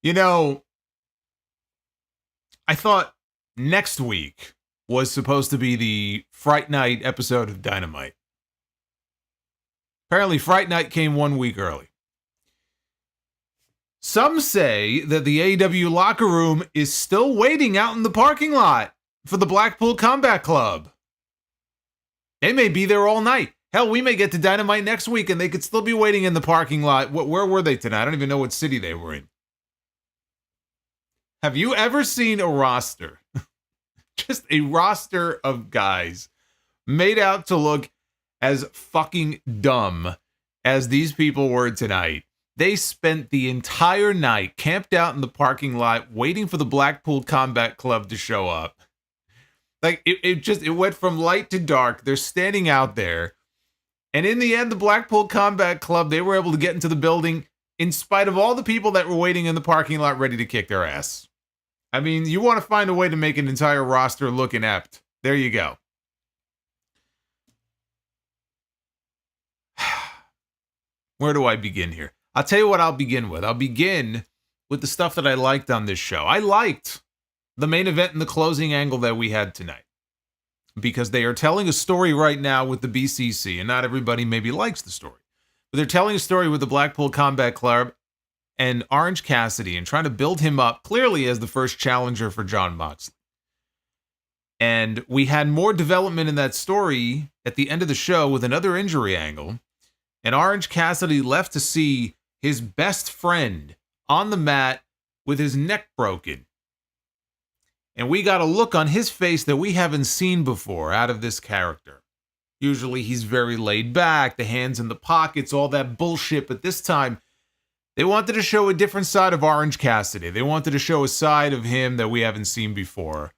You know, I thought next week was supposed to be the Fright Night episode of Dynamite. Apparently, Fright Night came 1 week early. Some say that the AEW locker room is still waiting out in the parking lot for the Blackpool Combat Club. They may be there all night. Hell, we may get to Dynamite next week and they could still be waiting in the parking lot. Where were they tonight? I don't even know what city they were in. Have you ever seen a roster? Just a roster of guys made out to look as fucking dumb as these people were tonight. They spent the entire night camped out in the parking lot waiting for the Blackpool Combat Club to show up. Like, it went from light to dark. They're standing out there. And in the end, the Blackpool Combat Club, they were able to get into the building in spite of all the people that were waiting in the parking lot ready to kick their ass. I mean, you want to find a way to make an entire roster look inept. There you go. Where do I begin here? I'll tell you what I'll begin with. I'll begin with the stuff that I liked on this show. I liked the main event and the closing angle that we had tonight, because they are telling a story right now with the BCC, and not everybody maybe likes the story. But they're telling a story with the Blackpool Combat Club and Orange Cassidy and trying to build him up clearly as the first challenger for Jon Moxley. And we had more development in that story at the end of the show with another injury angle. And Orange Cassidy left to see his best friend on the mat with his neck broken. And we got a look on his face that we haven't seen before out of this character. Usually he's very laid back, the hands in the pockets, all that bullshit. But this time, they wanted to show a different side of Orange Cassidy. They wanted to show a side of him that we haven't seen before.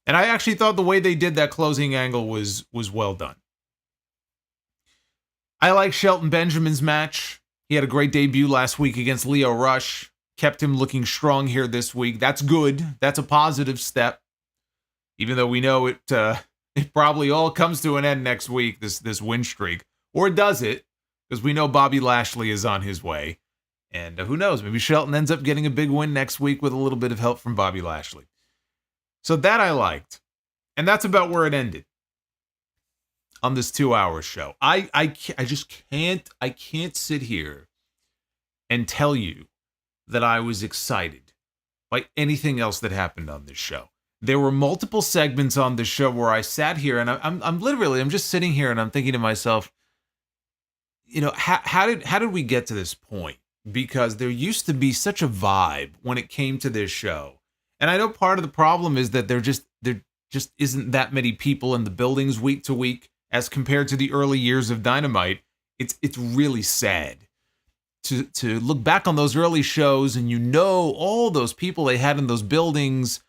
And I actually thought the way they did that closing angle was well done. I like Shelton Benjamin's match. He had a great debut last week against Lio Rush. Kept him looking strong here this week. That's good. That's a positive step. Even though we know it it probably all comes to an end next week, this win streak. Or does it? Because we know Bobby Lashley is on his way. And who knows? Maybe Shelton ends up getting a big win next week with a little bit of help from Bobby Lashley. So that I liked. And that's about where it ended on this 2-hour show. I just can't sit here and tell you that I was excited by anything else that happened on this show. There were multiple segments on this show where I sat here and I'm just sitting here and I'm thinking to myself, you know, how did we get to this point? Because there used to be such a vibe when it came to this show. And I know part of the problem is that there just isn't that many people in the buildings week to week as compared to the early years of Dynamite. It's really sad to look back on those early shows and you know all those people they had in those buildings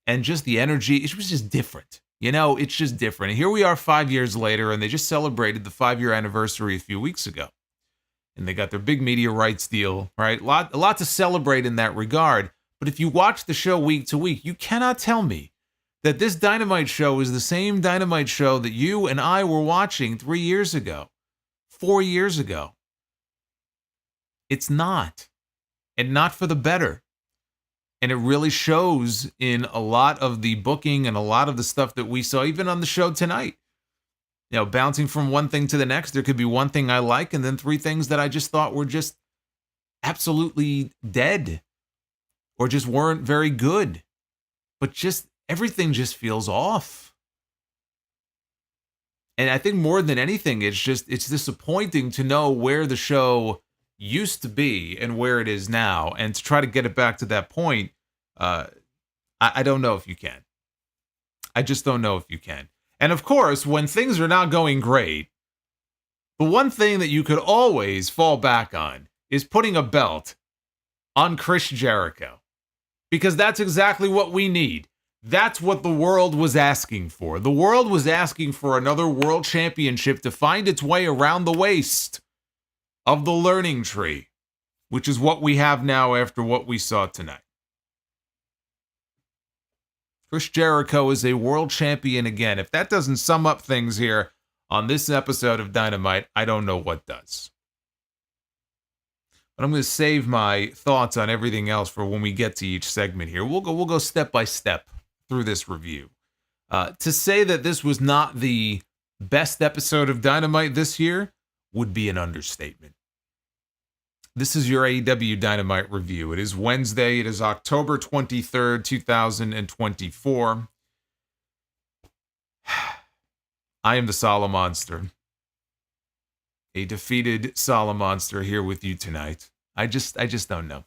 and just the energy. It was just different. You know, it's just different. And here we are 5 years later and they just celebrated the 5-year anniversary a few weeks ago. And they got their big media rights deal, right? A lot to celebrate in that regard. But if you watch the show week to week, you cannot tell me that this Dynamite show is the same Dynamite show that you and I were watching 3 years ago, 4 years ago. It's not. And not for the better. And it really shows in a lot of the booking and a lot of the stuff that we saw, even on the show tonight. You know, bouncing from one thing to the next, there could be one thing I like and then 3 things that I just thought were just absolutely dead or just weren't very good. But just everything just feels off. And I think more than anything, it's disappointing to know where the show used to be and where it is now. And to try to get it back to that point, I don't know if you can. I just don't know if you can. And of course, when things are not going great, the one thing that you could always fall back on is putting a belt on Chris Jericho. Because that's exactly what we need. That's what the world was asking for. The world was asking for another world championship to find its way around the waist of the learning tree, which is what we have now after what we saw tonight. Chris Jericho is a world champion again. If that doesn't sum up things here on this episode of Dynamite, I don't know what does. But I'm going to save my thoughts on everything else for when we get to each segment here. We'll go step by step through this review. To say that this was not the best episode of Dynamite this year would be an understatement. This is your AEW Dynamite review. It is Wednesday. It is October 23rd, 2024. I am the Solomonster. A defeated Solomonster here with you tonight. I just don't know.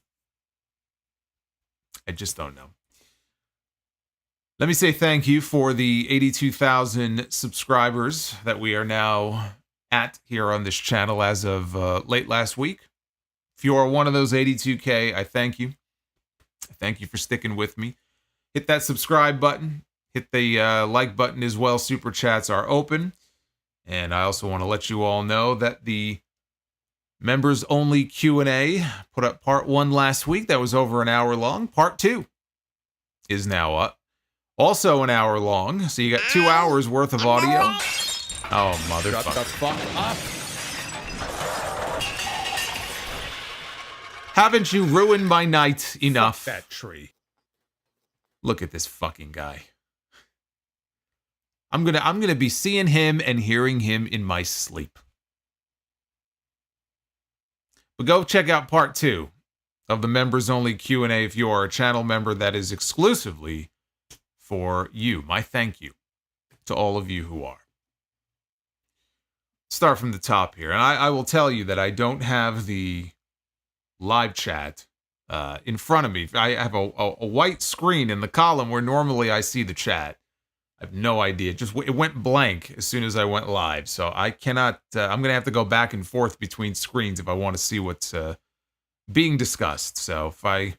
I just don't know. Let me say thank you for the 82,000 subscribers that we are now at here on this channel as of late last week. If you are one of those 82K, I thank you. I thank you for sticking with me. Hit that subscribe button. Hit the like button as well. Super chats are open. And I also want to let you all know that the members only Q&A put up part 1 last week. That was over an hour long. Part 2 is now up. Also an hour long. So you got 2 hours worth of audio. Oh, motherfucker. Shut the fuck up. Haven't you ruined my night enough? Fuck that tree. Look at this fucking guy. I'm gonna be seeing him and hearing him in my sleep. But go check out part 2 of the members only Q&A if you are a channel member. That is exclusively for you. My thank you to all of you who are. Start from the top here, and I will tell you that I don't have the live chat in front of me. I have a white screen in the column where normally I see the chat. I have no idea. It went blank as soon as I went live, so I cannot. I'm gonna have to go back and forth between screens if I want to see what's being discussed. So if I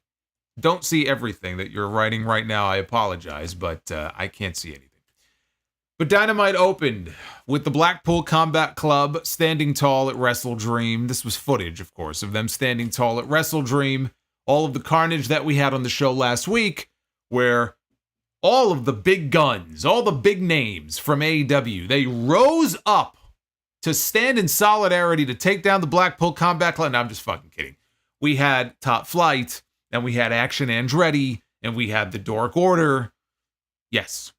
don't see everything that you're writing right now, I apologize, but I can't see anything. But Dynamite opened with the Blackpool Combat Club standing tall at Wrestle Dream. This was footage, of course, of them standing tall at Wrestle Dream. All of the carnage that we had on the show last week, where all of the big guns, all the big names from AEW, they rose up to stand in solidarity to take down the Blackpool Combat Club. No, I'm just fucking kidding. We had Top Flight, and we had Action Andretti, and we had the Dork Order. Yes.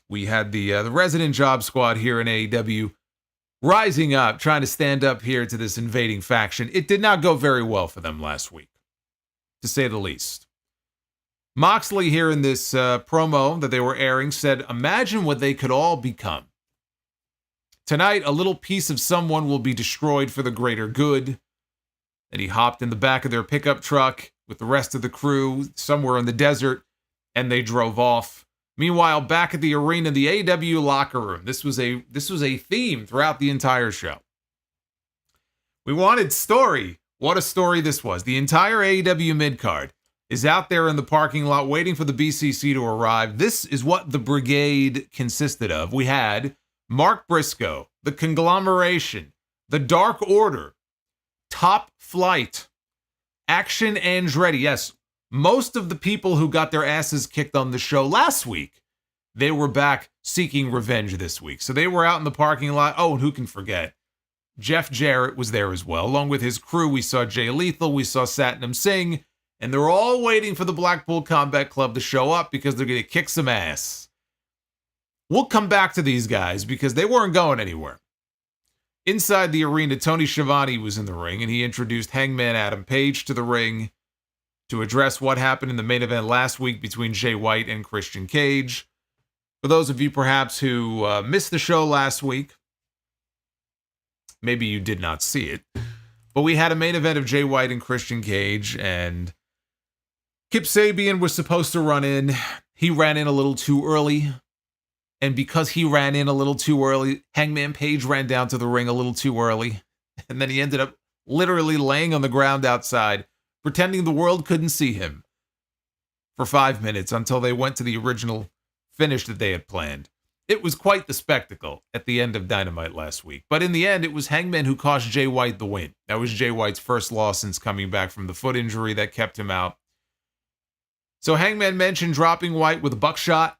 We had the Resident Job Squad here in AEW rising up, trying to stand up here to this invading faction. It did not go very well for them last week, to say the least. Moxley here in this promo that they were airing said, imagine what they could all become. Tonight, a little piece of someone will be destroyed for the greater good. And he hopped in the back of their pickup truck with the rest of the crew somewhere in the desert, and they drove off. Meanwhile, back at the arena, the AEW locker room, this was a theme throughout the entire show. We wanted story. What a story this was. The entire AEW mid-card is out there in the parking lot waiting for the BCC to arrive. This is what the brigade consisted of. We had Mark Briscoe, the Conglomeration, the Dark Order, Top Flight, Action Andretti. Yes, most of the people who got their asses kicked on the show last week, they were back seeking revenge this week. So they were out in the parking lot. Oh, and who can forget? Jeff Jarrett was there as well. Along with his crew, we saw Jay Lethal, we saw Satnam Singh, and they're all waiting for the Blackpool Combat Club to show up because they're going to kick some ass. We'll come back to these guys because they weren't going anywhere. Inside the arena, Tony Schiavone was in the ring, and he introduced Hangman Adam Page to the ring to address what happened in the main event last week between Jay White and Christian Cage. For those of you perhaps who missed the show last week, maybe you did not see it, but we had a main event of Jay White and Christian Cage, and Kip Sabian was supposed to run in. He ran in a little too early. And because he ran in a little too early, Hangman Page ran down to the ring a little too early. And then he ended up literally laying on the ground outside, pretending the world couldn't see him for 5 minutes until they went to the original finish that they had planned. It was quite the spectacle at the end of Dynamite last week. But in the end, it was Hangman who cost Jay White the win. That was Jay White's first loss since coming back from the foot injury that kept him out. So Hangman mentioned dropping White with a buckshot.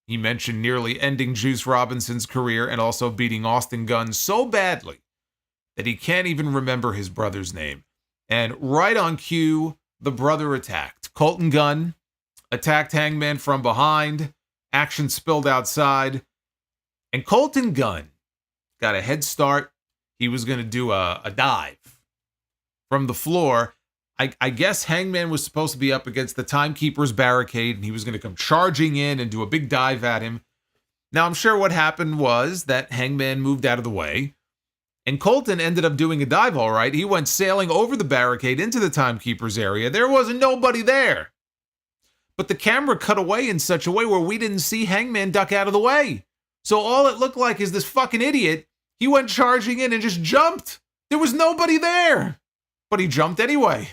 He mentioned nearly ending Juice Robinson's career and also beating Austin Gunn so badly that he can't even remember his brother's name. And right on cue, the brother attacked. Colton Gunn attacked Hangman from behind. Action spilled outside. And Colton Gunn got a head start. He was going to do a dive from the floor. I guess Hangman was supposed to be up against the Timekeeper's barricade, and he was going to come charging in and do a big dive at him. Now, I'm sure what happened was that Hangman moved out of the way, and Colton ended up doing a dive all right. He went sailing over the barricade into the Timekeeper's area. There wasn't nobody there. But the camera cut away in such a way where we didn't see Hangman duck out of the way. So all it looked like is this fucking idiot. He went charging in and just jumped. There was nobody there. But he jumped anyway.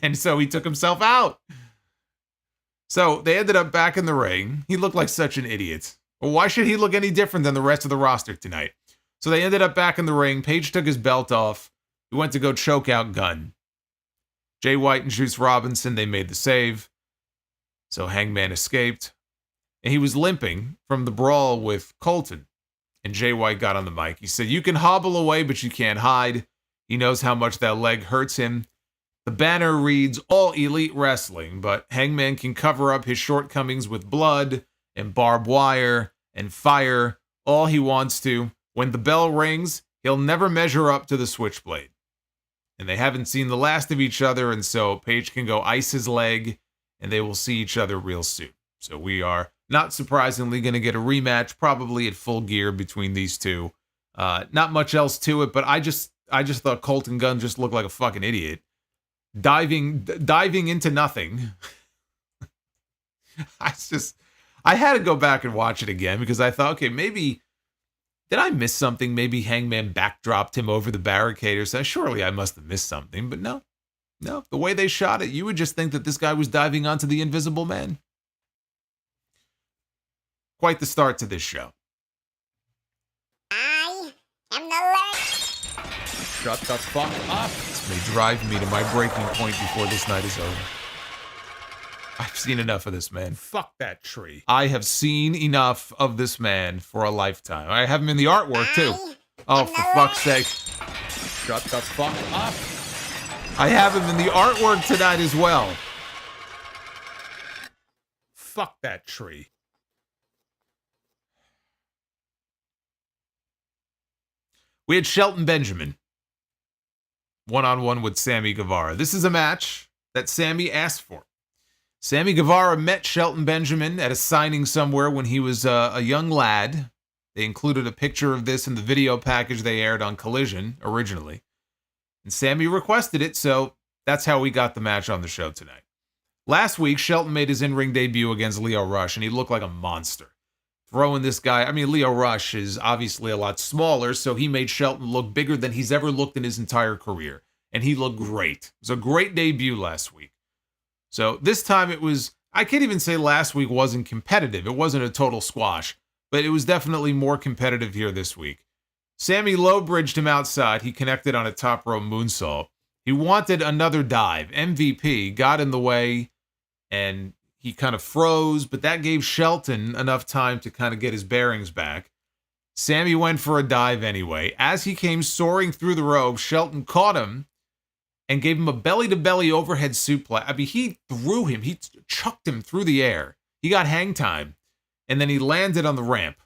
And so he took himself out. So they ended up back in the ring. He looked like such an idiot. Well, why should he look any different than the rest of the roster tonight? So they ended up back in the ring. Page took his belt off. He went to go choke out Gunn. Jay White and Juice Robinson, they made the save. So Hangman escaped. And he was limping from the brawl with Colton. And Jay White got on the mic. He said, "You can hobble away, but you can't hide." He knows how much that leg hurts him. The banner reads, "All Elite Wrestling," but Hangman can cover up his shortcomings with blood and barbed wire and fire all he wants to. When the bell rings, he'll never measure up to the Switchblade. And they haven't seen the last of each other, and so Page can go ice his leg, and they will see each other real soon. So we are, not surprisingly, going to get a rematch, probably at Full Gear between these two. Not much else to it, but I just thought Colton Gunn just looked like a fucking idiot. Diving into nothing. I had to go back and watch it again because I thought, okay, maybe, did I miss something? Maybe Hangman backdropped him over the barricade or something. Surely I must have missed something, but no. The way they shot it, you would just think that this guy was diving onto the Invisible Man. Quite the start to this show. I am the Shut the fuck up. This may drive me to my breaking point before this night is over. I've seen enough of this man. Fuck that tree. I have seen enough of this man for a lifetime. I have him in the artwork, too. Oh, for fuck's sake. Shut the fuck up. I have him in the artwork tonight as well. Fuck that tree. We had Shelton Benjamin one-on-one with Sammy Guevara. This is a match that Sammy asked for. Sammy Guevara met Shelton Benjamin at a signing somewhere when he was a young lad. They included a picture of this in the video package they aired on Collision originally. And Sammy requested it, so that's how we got the match on the show tonight. Last week, Shelton made his in-ring debut against Lio Rush, and he looked like a monster. Throwing this guy, I mean, Lio Rush is obviously a lot smaller, so he made Shelton look bigger than he's ever looked in his entire career. And he looked great. It was a great debut last week. So this time it was, I can't even say last week wasn't competitive. It wasn't a total squash, but it was definitely more competitive here this week. Sammy low-bridged him outside. He connected on a top rope moonsault. He wanted another dive. MVP got in the way, and he kind of froze, but that gave Shelton enough time to kind of get his bearings back. Sammy went for a dive anyway. As he came soaring through the ropes, Shelton caught him and gave him a belly-to-belly overhead suplex. I mean, he threw him. He chucked him through the air. He got hang time, and then he landed on the ramp,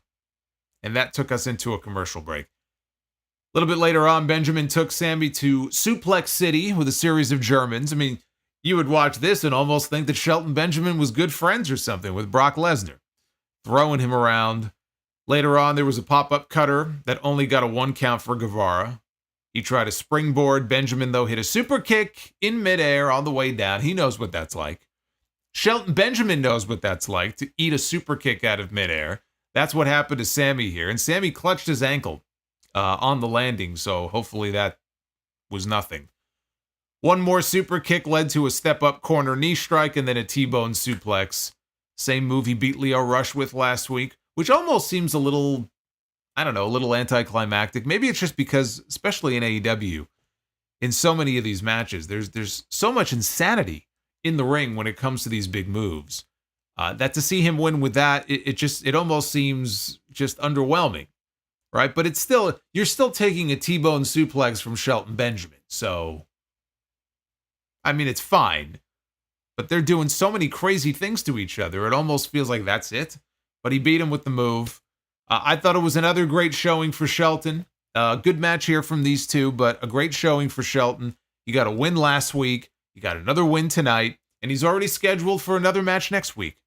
and that took us into a commercial break. A little bit later on, Benjamin took Sammy to Suplex City with a series of Germans. I mean, you would watch this and almost think that Shelton Benjamin was good friends or something with Brock Lesnar, throwing him around. Later on, there was a pop-up cutter that only got a 1 count for Guevara. He tried a springboard. Benjamin, though, hit a super kick in midair on the way down. He knows what that's like. Shelton Benjamin knows what that's like, to eat a super kick out of midair. That's what happened to Sammy here. And Sammy clutched his ankle on the landing, so hopefully that was nothing. One more super kick led to a step-up corner knee strike and then a T-bone suplex. Same move he beat Lio Rush with last week, which almost seems a little, I don't know, a little anticlimactic. Maybe it's just because, especially in AEW, in so many of these matches, there's so much insanity in the ring when it comes to these big moves. That to see him win with that, it almost seems just underwhelming, right? But it's still, you're still taking a T-bone suplex from Shelton Benjamin, so I mean, it's fine, but they're doing so many crazy things to each other. It almost feels like that's it. But he beat him with the move. I thought it was another great showing for Shelton. Good match here from these two, but a great showing for Shelton. He got a win last week. He got another win tonight, and he's already scheduled for another match next week.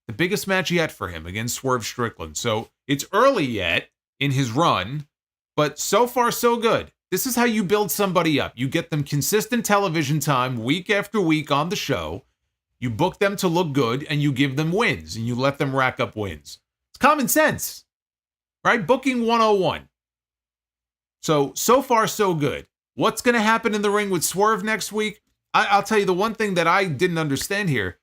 The biggest match yet for him against Swerve Strickland. So it's early yet in his run, but so far so good. This is how you build somebody up. You get them consistent television time week after week on the show. You book them to look good, and you give them wins, and you let them rack up wins. It's common sense, right? Booking 101. So far, so good. What's going to happen in the ring with Swerve next week? I'll tell you the one thing that I didn't understand here,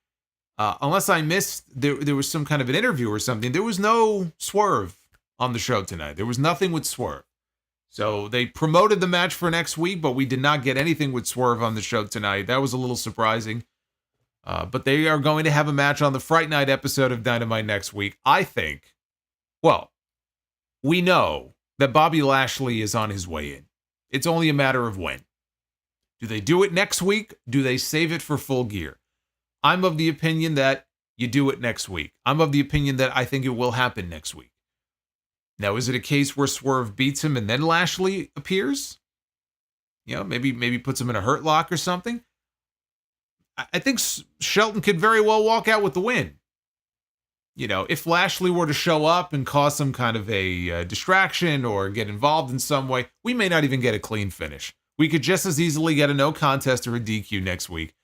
unless I missed, there was some kind of an interview or something. There was no Swerve on the show tonight. There was nothing with Swerve. So they promoted the match for next week, but we did not get anything with Swerve on the show tonight. That was a little surprising. But they are going to have a match on the Fright Night episode of Dynamite next week. I think, well, we know that Bobby Lashley is on his way in. It's only a matter of when. Do they do it next week? Do they save it for Full Gear? I'm of the opinion that you do it next week. I'm of the opinion that I think it will happen next week. Now, is it a case where Swerve beats him and then Lashley appears? You know, maybe puts him in a hurt lock or something? I think Shelton could very well walk out with the win. You know, if Lashley were to show up and cause some kind of a distraction or get involved in some way, we may not even get a clean finish. We could just as easily get a no contest or a DQ next week.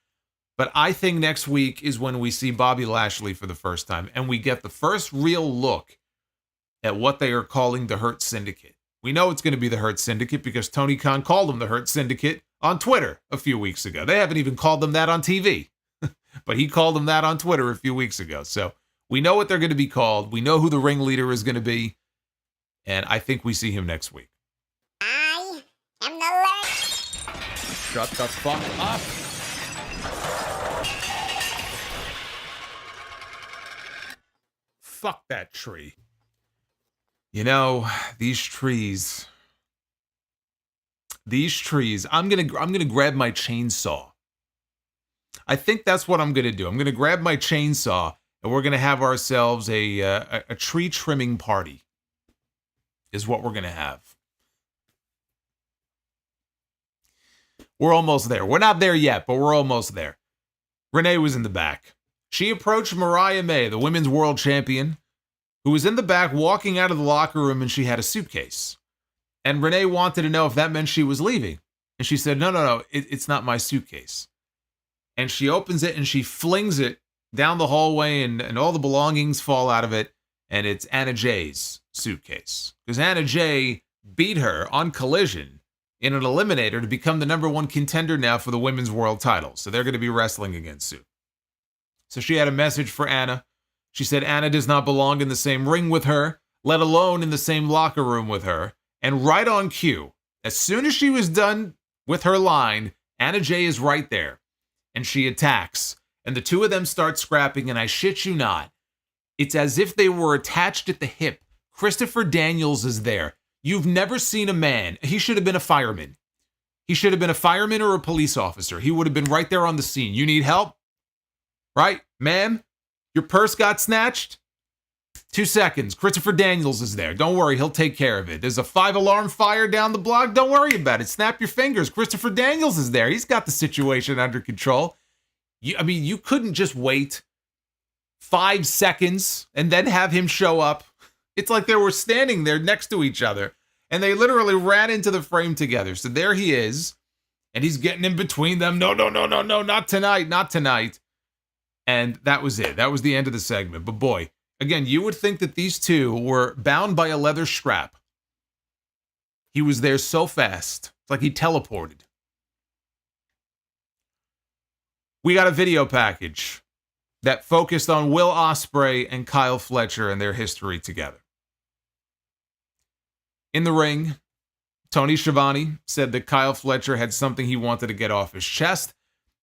But I think next week is when we see Bobby Lashley for the first time, and we get the first real look at what they are calling the Hurt Syndicate. We know it's going to be the Hurt Syndicate because Tony Khan called them the Hurt Syndicate on Twitter a few weeks ago. They haven't even called them that on TV, but he called them that on Twitter a few weeks ago. So we know what they're going to be called. We know who the ringleader is going to be, and I think we see him next week. I am the Shut the fuck up. Fuck that tree. You know, these trees, I'm going to grab my chainsaw. I think that's what I'm going to do. I'm going to grab my chainsaw and we're going to have ourselves a tree trimming party is what we're going to have. We're almost there. We're not there yet, but we're almost there. Renee was in the back. She approached Mariah May, the women's world champion, who was in the back walking out of the locker room, and she had a suitcase. And Renee wanted to know if that meant she was leaving. And she said, no, it's not my suitcase. And she opens it and she flings it down the hallway and all the belongings fall out of it. And it's Anna Jay's suitcase. Because Anna Jay beat her on Collision in an eliminator to become the #1 contender now for the women's world title. So they're going to be wrestling against Sue. So she had a message for Anna. She said Anna does not belong in the same ring with her, let alone in the same locker room with her. And right on cue, as soon as she was done with her line, Anna Jay is right there. And she attacks. And the two of them start scrapping, and I shit you not, it's as if they were attached at the hip. Christopher Daniels is there. You've never seen a man. He should have been a fireman. He should have been a fireman or a police officer. He would have been right there on the scene. You need help? Right? Ma'am? Your purse got snatched? 2 seconds. Christopher Daniels is there. Don't worry, he'll take care of it. There's a 5-alarm fire down the block. Don't worry about it. Snap your fingers. Christopher Daniels is there. He's got the situation under control. You couldn't just wait 5 seconds and then have him show up. It's like they were standing there next to each other, and they literally ran into the frame together. So there he is, and he's getting in between them. No, not tonight, not tonight. And that was it. That was the end of the segment. But boy, again, you would think that these two were bound by a leather strap. He was there so fast. It's like he teleported. We got a video package that focused on Will Ospreay and Kyle Fletcher and their history together. In the ring, Tony Schiavone said that Kyle Fletcher had something he wanted to get off his chest,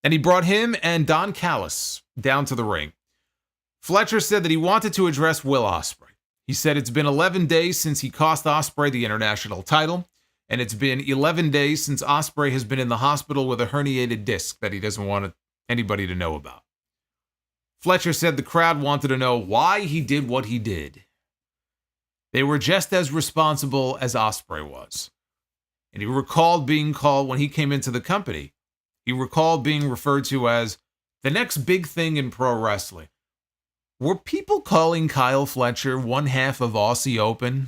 and he brought him and Don Callis down to the ring. Fletcher said that he wanted to address Will Ospreay. He said it's been 11 days since he cost Ospreay the international title, and it's been 11 days since Ospreay has been in the hospital with a herniated disc that he doesn't want anybody to know about. Fletcher said the crowd wanted to know why he did what he did. They were just as responsible as Ospreay was. And he recalled being called, when he came into the company, he recalled being referred to as the next big thing in pro wrestling. Were people calling Kyle Fletcher one half of Aussie Open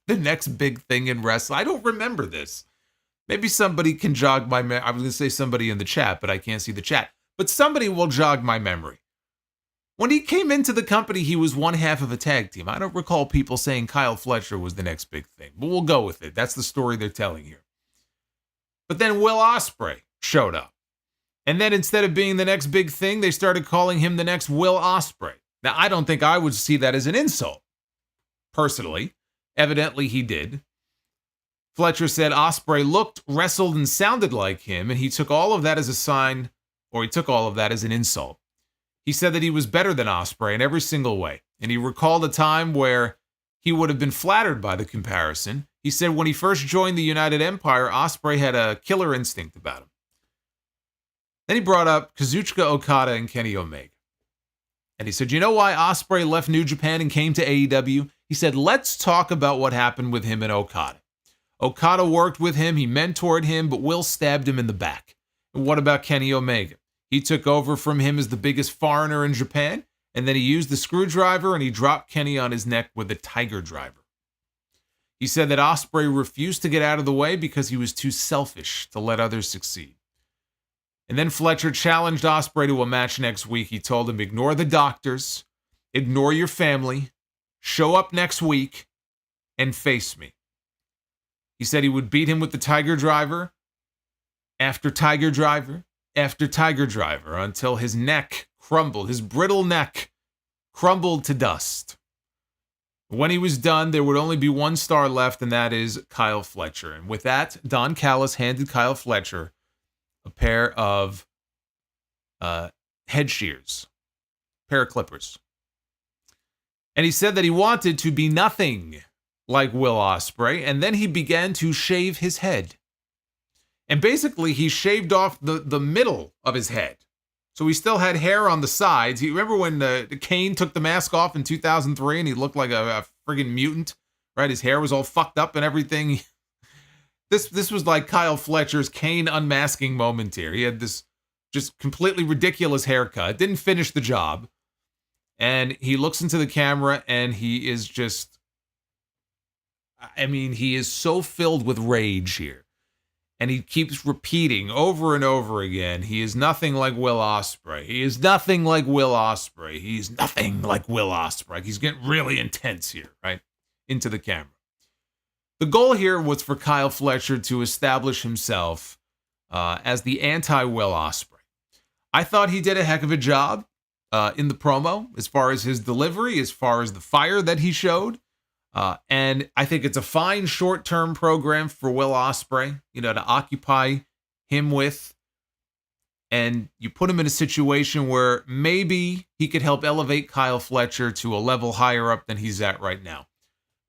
the next big thing in wrestling? I don't remember this. Maybe somebody can jog my memory. I was going to say somebody in the chat, but I can't see the chat. But somebody will jog my memory. When he came into the company, he was one half of a tag team. I don't recall people saying Kyle Fletcher was the next big thing, but we'll go with it. That's the story they're telling here. But then Will Ospreay showed up. And then instead of being the next big thing, they started calling him the next Will Ospreay. Now, I don't think I would see that as an insult. Personally, evidently he did. Fletcher said Ospreay looked, wrestled, and sounded like him, and he took all of that as a sign, or he took all of that as an insult. He said that he was better than Ospreay in every single way, and he recalled a time where he would have been flattered by the comparison. He said when he first joined the United Empire, Ospreay had a killer instinct about him. Then he brought up Kazuchika Okada and Kenny Omega. And he said, you know why Ospreay left New Japan and came to AEW? He said, let's talk about what happened with him and Okada. Okada worked with him, he mentored him, but Will stabbed him in the back. And what about Kenny Omega? He took over from him as the biggest foreigner in Japan, and then he used the screwdriver and he dropped Kenny on his neck with a tiger driver. He said that Ospreay refused to get out of the way because he was too selfish to let others succeed. And then Fletcher challenged Ospreay to a match next week. He told him, ignore the doctors, ignore your family, show up next week, and face me. He said he would beat him with the tiger driver after tiger driver after tiger driver until his neck crumbled, his brittle neck crumbled to dust. When he was done, there would only be one star left, and that is Kyle Fletcher. And with that, Don Callis handed Kyle Fletcher a pair of head shears, pair of clippers. And he said that he wanted to be nothing like Will Ospreay, and then he began to shave his head. And basically, he shaved off the middle of his head. So he still had hair on the sides. You remember when Kane took the mask off in 2003 and he looked like a friggin' mutant, right? His hair was all fucked up and everything. This was like Kyle Fletcher's Kane unmasking moment here. He had this just completely ridiculous haircut. Didn't finish the job. And he looks into the camera and he is just, he is so filled with rage here. And he keeps repeating over and over again, he is nothing like Will Ospreay. He is nothing like Will Ospreay. He's nothing like Will Ospreay. He's getting really intense here, right? Into the camera. The goal here was for Kyle Fletcher to establish himself as the anti-Will Ospreay. I thought he did a heck of a job in the promo, as far as his delivery, as far as the fire that he showed. And I think it's a fine short-term program for Will Ospreay, to occupy him with. And you put him in a situation where maybe he could help elevate Kyle Fletcher to a level higher up than he's at right now.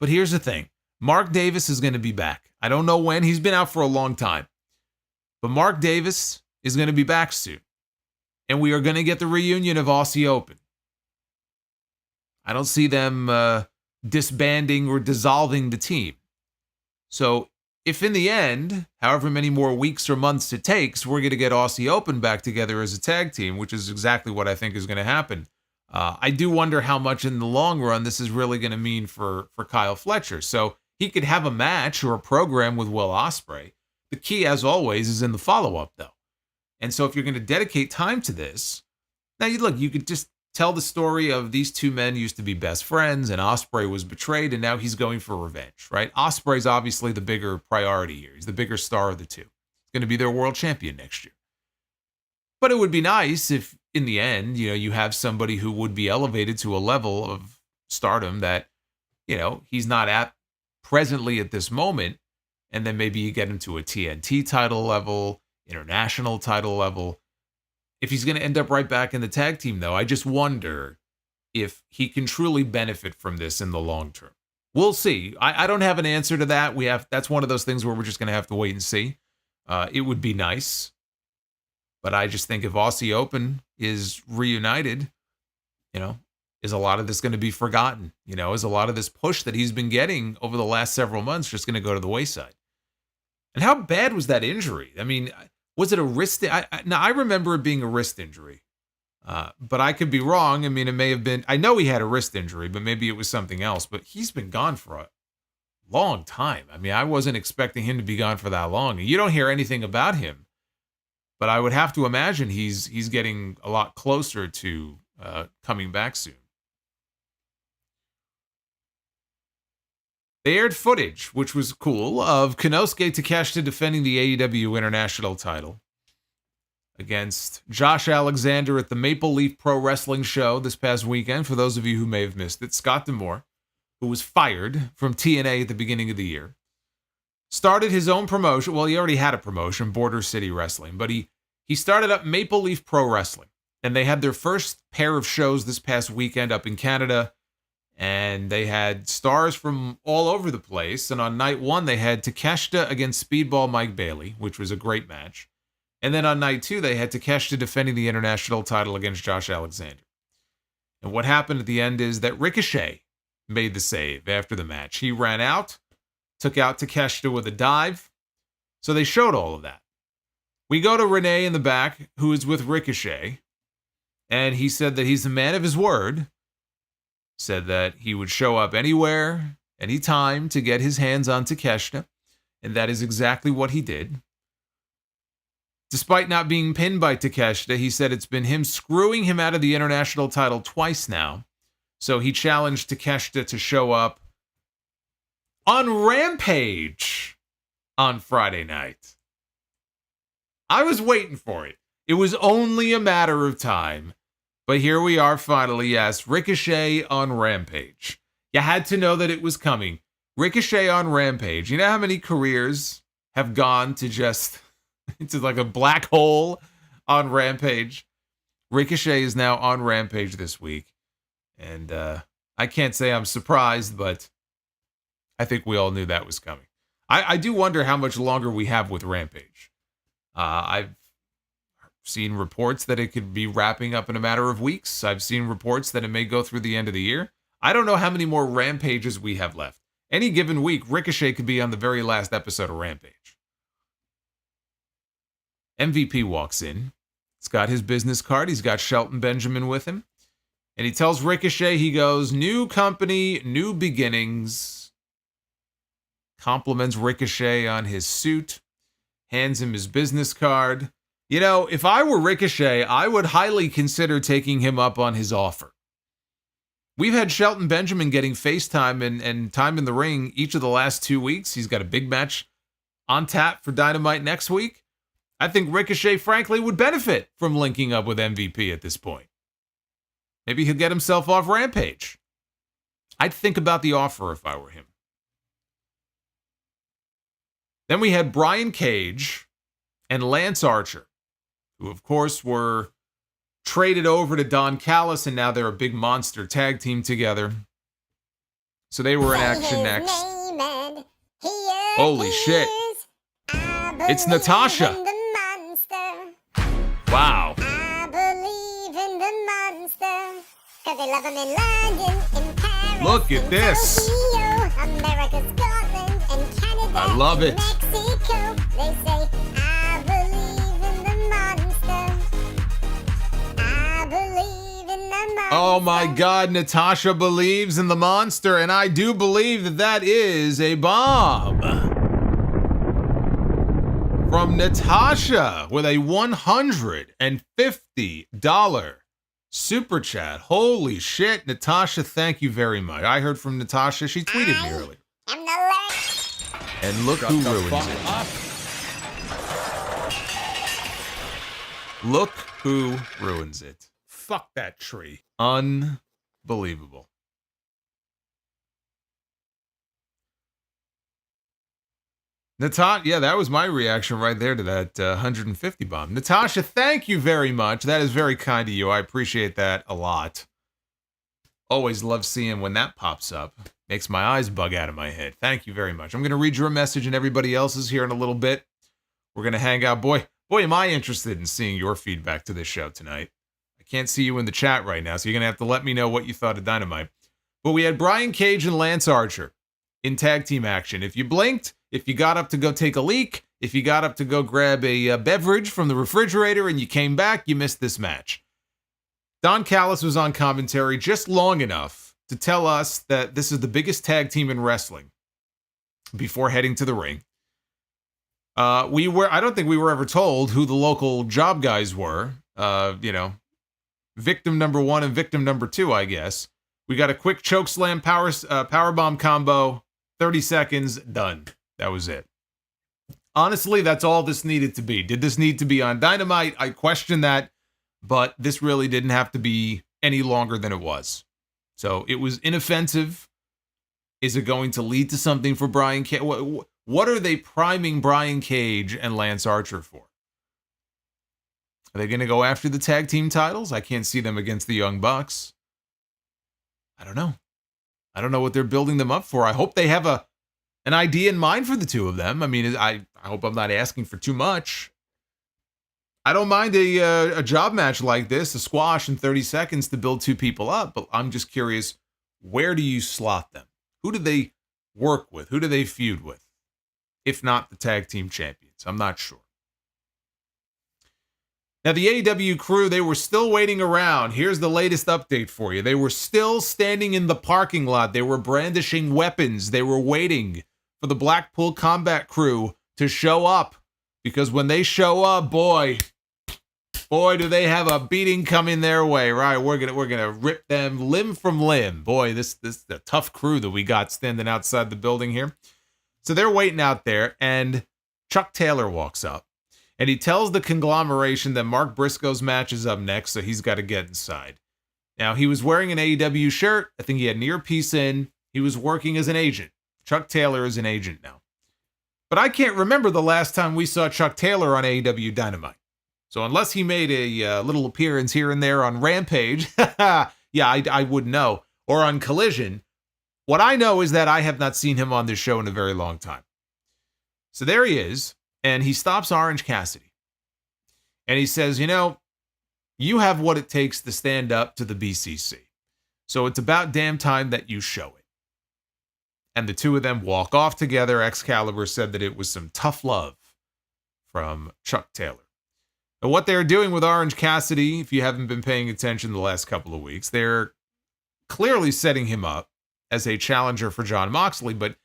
But here's the thing. Mark Davis is going to be back. I don't know when. He's been out for a long time. But Mark Davis is going to be back soon. And we are going to get the reunion of Aussie Open. I don't see them disbanding or dissolving the team. So if in the end, however many more weeks or months it takes, we're going to get Aussie Open back together as a tag team, which is exactly what I think is going to happen. I do wonder how much in the long run this is really going to mean for Kyle Fletcher. So he could have a match or a program with Will Ospreay. The key, as always, is in the follow-up, though. And so if you're going to dedicate time to this, now you could just tell the story of these two men used to be best friends and Ospreay was betrayed and now he's going for revenge, right? Ospreay's obviously the bigger priority here. He's the bigger star of the two. He's going to be their world champion next year. But it would be nice if in the end, you have somebody who would be elevated to a level of stardom that, he's not at presently at this moment. And then maybe you get him to a TNT title level, international title level. If he's going to end up right back in the tag team, though, I just wonder if he can truly benefit from this in the long term. We'll see. I don't have an answer to that. That's one of those things where we're just going to have to wait and see. It would be nice. But I just think if Aussie Open is reunited, is a lot of this going to be forgotten? Is a lot of this push that he's been getting over the last several months just going to go to the wayside? And how bad was that injury? Was it a wrist? I remember it being a wrist injury, but I could be wrong. It may have been. I know he had a wrist injury, but maybe it was something else. But he's been gone for a long time. I wasn't expecting him to be gone for that long. You don't hear anything about him, but I would have to imagine he's getting a lot closer to coming back soon. They aired footage, which was cool, of Konosuke Takeshita defending the AEW International title against Josh Alexander at the Maple Leaf Pro Wrestling show this past weekend. For those of you who may have missed it, Scott D'Amore, who was fired from TNA at the beginning of the year, started his own promotion. Well, he already had a promotion, Border City Wrestling, but he started up Maple Leaf Pro Wrestling, and they had their first pair of shows this past weekend up in Canada. And they had stars from all over the place. And on night one, they had Takeshita against Speedball Mike Bailey, which was a great match. And then on night two, they had Takeshita defending the international title against Josh Alexander. And what happened at the end is that Ricochet made the save after the match. He ran out, took out Takeshita with a dive. So they showed all of that. We go to Renee in the back, who is with Ricochet. And he said that he's a man of his word. Said that he would show up anywhere, anytime to get his hands on Takeshita, and that is exactly what he did. Despite not being pinned by Takeshita, he said it's been him screwing him out of the international title twice now, so he challenged Takeshita to show up on Rampage on Friday night. I was waiting for it. It was only a matter of time. But here we are finally, yes, Ricochet on Rampage. You had to know that it was coming. Ricochet on Rampage. You know how many careers have gone to just, into like a black hole on Rampage? Ricochet is now on Rampage this week. And I can't say I'm surprised, but I think we all knew that was coming. I do wonder how much longer we have with Rampage. I've seen reports that it could be wrapping up in a matter of weeks. I've seen reports that it may go through the end of the year. I don't know how many more Rampages we have left. Any given week, Ricochet could be on the very last episode of Rampage. MVP walks in. He's got his business card. He's got Shelton Benjamin with him. And he tells Ricochet, he goes, new company, new beginnings. Compliments Ricochet on his suit. Hands him his business card. You know, if I were Ricochet, I would highly consider taking him up on his offer. We've had Shelton Benjamin getting FaceTime and time in the ring each of the last 2 weeks. He's got a big match on tap for Dynamite next week. I think Ricochet, frankly, would benefit from linking up with MVP at this point. Maybe he'll get himself off Rampage. I'd think about the offer if I were him. Then we had Brian Cage and Lance Archer, who, of course, were traded over to Don Callis, and now they're a big monster tag team together. So they were in action next. Holy shit. It's Natasha. Wow. I believe in the monster, 'cause they love him in London, in Paris, Look at in this. Tokyo, America, Scotland, and Canada, I love and it. Mexico. They say, I believe in the monster. I believe in the monster. Oh my God, Natasha believes in the monster, and I do believe that that is a bomb. From Natasha with a $150 super chat. Holy shit, Natasha, thank you very much. I heard from Natasha. She tweeted me earlier. I'm the last. And look Shut who the ruins fuck it. up. Look who ruins it. Fuck that tree. Unbelievable. Natasha, yeah, that was my reaction right there to that 150 bomb. Natasha, thank you very much. That is very kind of you. I appreciate that a lot. Always love seeing when that pops up. Makes my eyes bug out of my head. Thank you very much. I'm going to read your message and everybody else's here in a little bit. We're going to hang out. Boy, am I interested in seeing your feedback to this show tonight. I can't see you in the chat right now, so you're going to have to let me know what you thought of Dynamite. But we had Brian Cage and Lance Archer in tag team action. If you blinked, if you got up to go take a leak, if you got up to go grab a beverage from the refrigerator and you came back, you missed this match. Don Callis was on commentary just long enough to tell us that this is the biggest tag team in wrestling before heading to the ring. I don't think we were ever told who the local job guys were. Victim number 1 and victim number 2, I guess. We got a quick chokeslam powerbomb combo, 30 seconds, done. That was it. Honestly, that's all this needed to be. Did this need to be on Dynamite? I question that, but this really didn't have to be any longer than it was. So it was inoffensive. Is it going to lead to something for Brian Cage? What are they priming Brian Cage and Lance Archer for? Are they going to go after the tag team titles? I can't see them against the Young Bucks. I don't know. I don't know what they're building them up for. I hope they have an idea in mind for the two of them. I mean, I hope I'm not asking for too much. I don't mind a job match like this, a squash in 30 seconds to build two people up, but I'm just curious, where do you slot them? Who do they work with? Who do they feud with? If not the tag team champions, I'm not sure. Now, the AEW crew, they were still waiting around. Here's the latest update for you. They were still standing in the parking lot. They were brandishing weapons. They were waiting for the Blackpool Combat crew to show up. Because when they show up, boy, do they have a beating coming their way, right? We're gonna rip them limb from limb. Boy, this is a tough crew that we got standing outside the building here. So they're waiting out there, and Chuck Taylor walks up. And he tells the conglomeration that Mark Briscoe's match is up next, so he's got to get inside. Now, he was wearing an AEW shirt. I think he had an earpiece in. He was working as an agent. Chuck Taylor is an agent now. But I can't remember the last time we saw Chuck Taylor on AEW Dynamite. So unless he made a little appearance here and there on Rampage, yeah, I would know. or on Collision. What I know is that I have not seen him on this show in a very long time. So there he is, and he stops Orange Cassidy. And he says, you have what it takes to stand up to the BCC. So it's about damn time that you show it. And the two of them walk off together. Excalibur said that it was some tough love from Chuck Taylor. And what they're doing with Orange Cassidy, if you haven't been paying attention the last couple of weeks, they're clearly setting him up as a challenger for Jon Moxley, but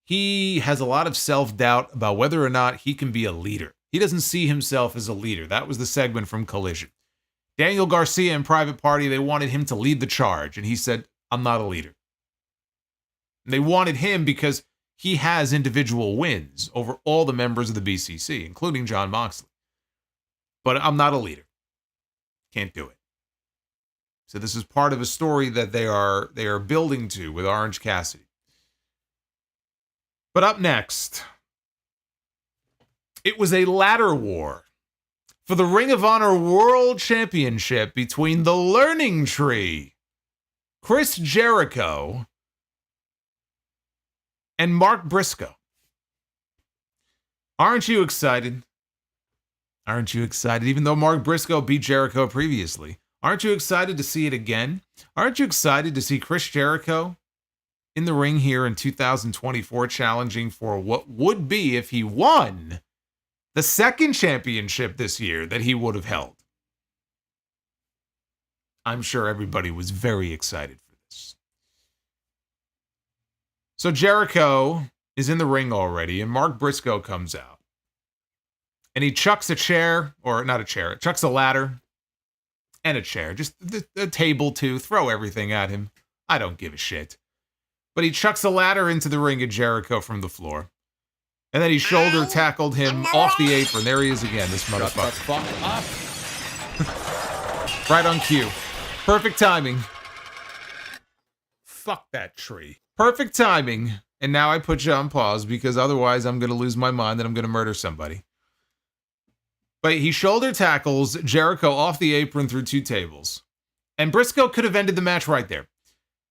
he has a lot of self-doubt about whether or not he can be a leader. He doesn't see himself as a leader. That was the segment from Collision. Daniel Garcia and Private Party, they wanted him to lead the charge, and he said, I'm not a leader. They wanted him because he has individual wins over all the members of the BCC, including Jon Moxley. But I'm not a leader. Can't do it. So this is part of a story that they are building to with Orange Cassidy. But up next, it was a ladder war for the Ring of Honor World Championship between the Learning Tree, Chris Jericho, and Mark Briscoe. Aren't you excited? Aren't you excited? Even though Mark Briscoe beat Jericho previously. Aren't you excited to see it again? Aren't you excited to see Chris Jericho in the ring here in 2024 challenging for what would be, if he won, the second championship this year that he would have held? I'm sure everybody was very excited for this. So Jericho is in the ring already, and Mark Briscoe comes out. And he chucks a chair, or not a chair, chucks a ladder and a chair, just a table too, throw everything at him. I don't give a shit. But he chucks a ladder into the ring at Jericho from the floor. And then he shoulder tackled him off the apron. There he is again, this motherfucker. Fuck up. Right on cue. Perfect timing. Fuck that tree. Perfect timing. And now I put you on pause because otherwise I'm going to lose my mind and I'm going to murder somebody. But he shoulder tackles Jericho off the apron through two tables. And Briscoe could have ended the match right there.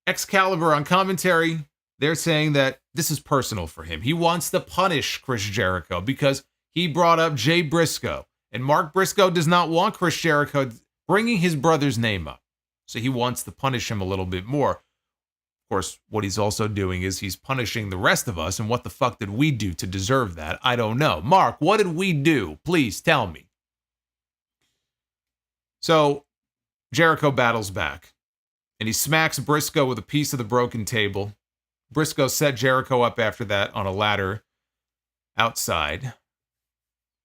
Excalibur on commentary, they're saying that this is personal for him. He wants to punish Chris Jericho because he brought up Jay Briscoe. And Mark Briscoe does not want Chris Jericho bringing his brother's name up. So he wants to punish him a little bit more. Of course, what he's also doing is he's punishing the rest of us. And what the fuck did we do to deserve that? I don't know. Mark, what did we do? Please tell me. So Jericho battles back. And he smacks Briscoe with a piece of the broken table. Briscoe set Jericho up after that on a ladder outside.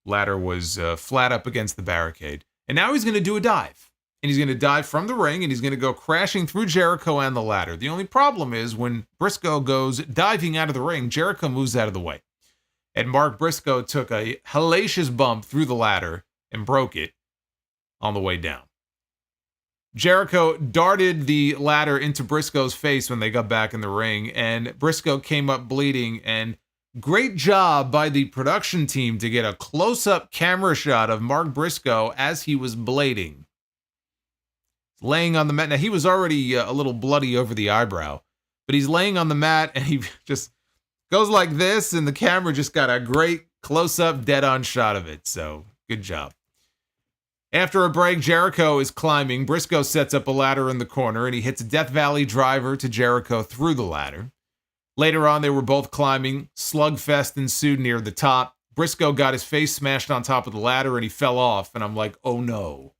Ladder was flat up against the barricade. And now he's going to do a dive. And he's going to dive from the ring, and he's going to go crashing through Jericho and the ladder. The only problem is when Briscoe goes diving out of the ring, Jericho moves out of the way. And Mark Briscoe took a hellacious bump through the ladder and broke it on the way down. Jericho darted the ladder into Briscoe's face when they got back in the ring, and Briscoe came up bleeding, and great job by the production team to get a close-up camera shot of Mark Briscoe as he was blading. Laying on the mat. Now, he was already a little bloody over the eyebrow, but he's laying on the mat, and he just goes like this, and the camera just got a great close-up, dead-on shot of it, so good job. After a break, Jericho is climbing. Briscoe sets up a ladder in the corner, and he hits a Death Valley driver to Jericho through the ladder. Later on, they were both climbing. Slugfest ensued near the top. Briscoe got his face smashed on top of the ladder, and he fell off, and I'm like, oh no.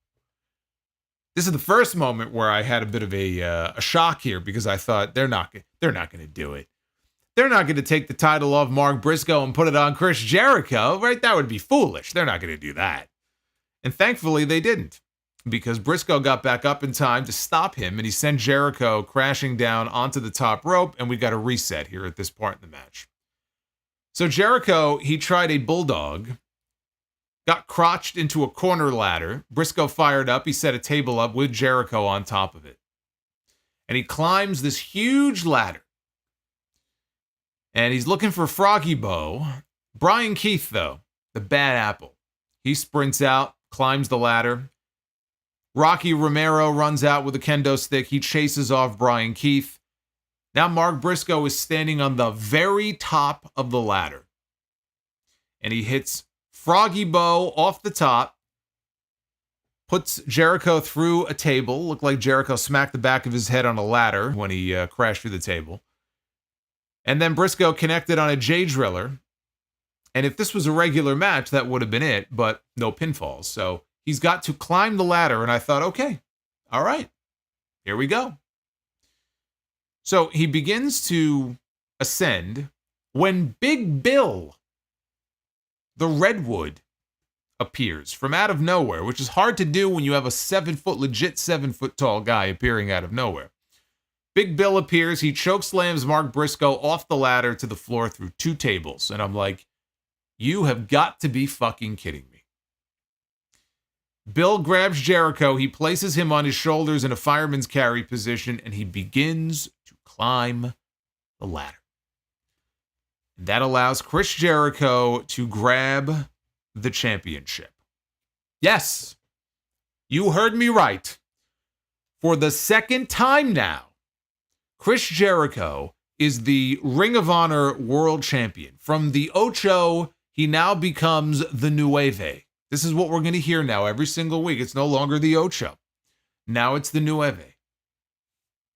This is the first moment where I had a bit of a shock here because I thought they're not going to do it. They're not going to take the title off Mark Briscoe and put it on Chris Jericho, right? That would be foolish. They're not going to do that. And thankfully they didn't, because Briscoe got back up in time to stop him, and he sent Jericho crashing down onto the top rope, and we got a reset here at this part in the match. So Jericho, he tried a bulldog, got crotched into a corner ladder. Briscoe fired up. He set a table up with Jericho on top of it. And he climbs this huge ladder. And he's looking for Froggy Bow. Brian Keith, though, the bad apple. He sprints out, climbs the ladder. Rocky Romero runs out with a kendo stick. He chases off Brian Keith. Now Mark Briscoe is standing on the very top of the ladder. And he hits Froggy Bow off the top. Puts Jericho through a table. Looked like Jericho smacked the back of his head on a ladder when he crashed through the table. And then Briscoe connected on a J-Driller. And if this was a regular match, that would have been it, but no pinfalls. So he's got to climb the ladder, and I thought, okay, all right, here we go. So he begins to ascend when Big Bill, the Redwood, appears from out of nowhere, which is hard to do when you have a legit 7-foot tall guy appearing out of nowhere. Big Bill appears. He chokeslams Mark Briscoe off the ladder to the floor through 2 tables. And I'm like, you have got to be fucking kidding me. Bill grabs Jericho. He places him on his shoulders in a fireman's carry position, and he begins to climb the ladder. That allows Chris Jericho to grab the championship. Yes, you heard me right. For the second time now, Chris Jericho is the Ring of Honor World Champion. From the Ocho, he now becomes the Nueve. This is what we're going to hear now every single week. It's no longer the Ocho. Now it's the Nueve.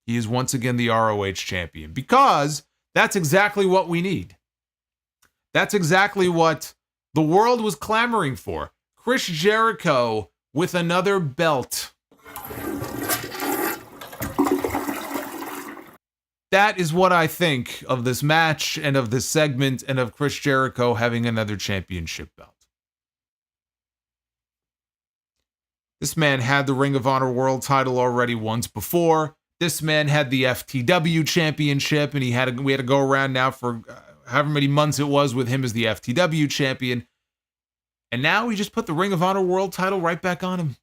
He is once again the ROH champion because that's exactly what we need. That's exactly what the world was clamoring for. Chris Jericho with another belt. That is what I think of this match and of this segment and of Chris Jericho having another championship belt. This man had the Ring of Honor World title already once before. This man had the FTW championship, and we had to go around now for however many months it was with him as the FTW champion. And now we just put the Ring of Honor World title right back on him.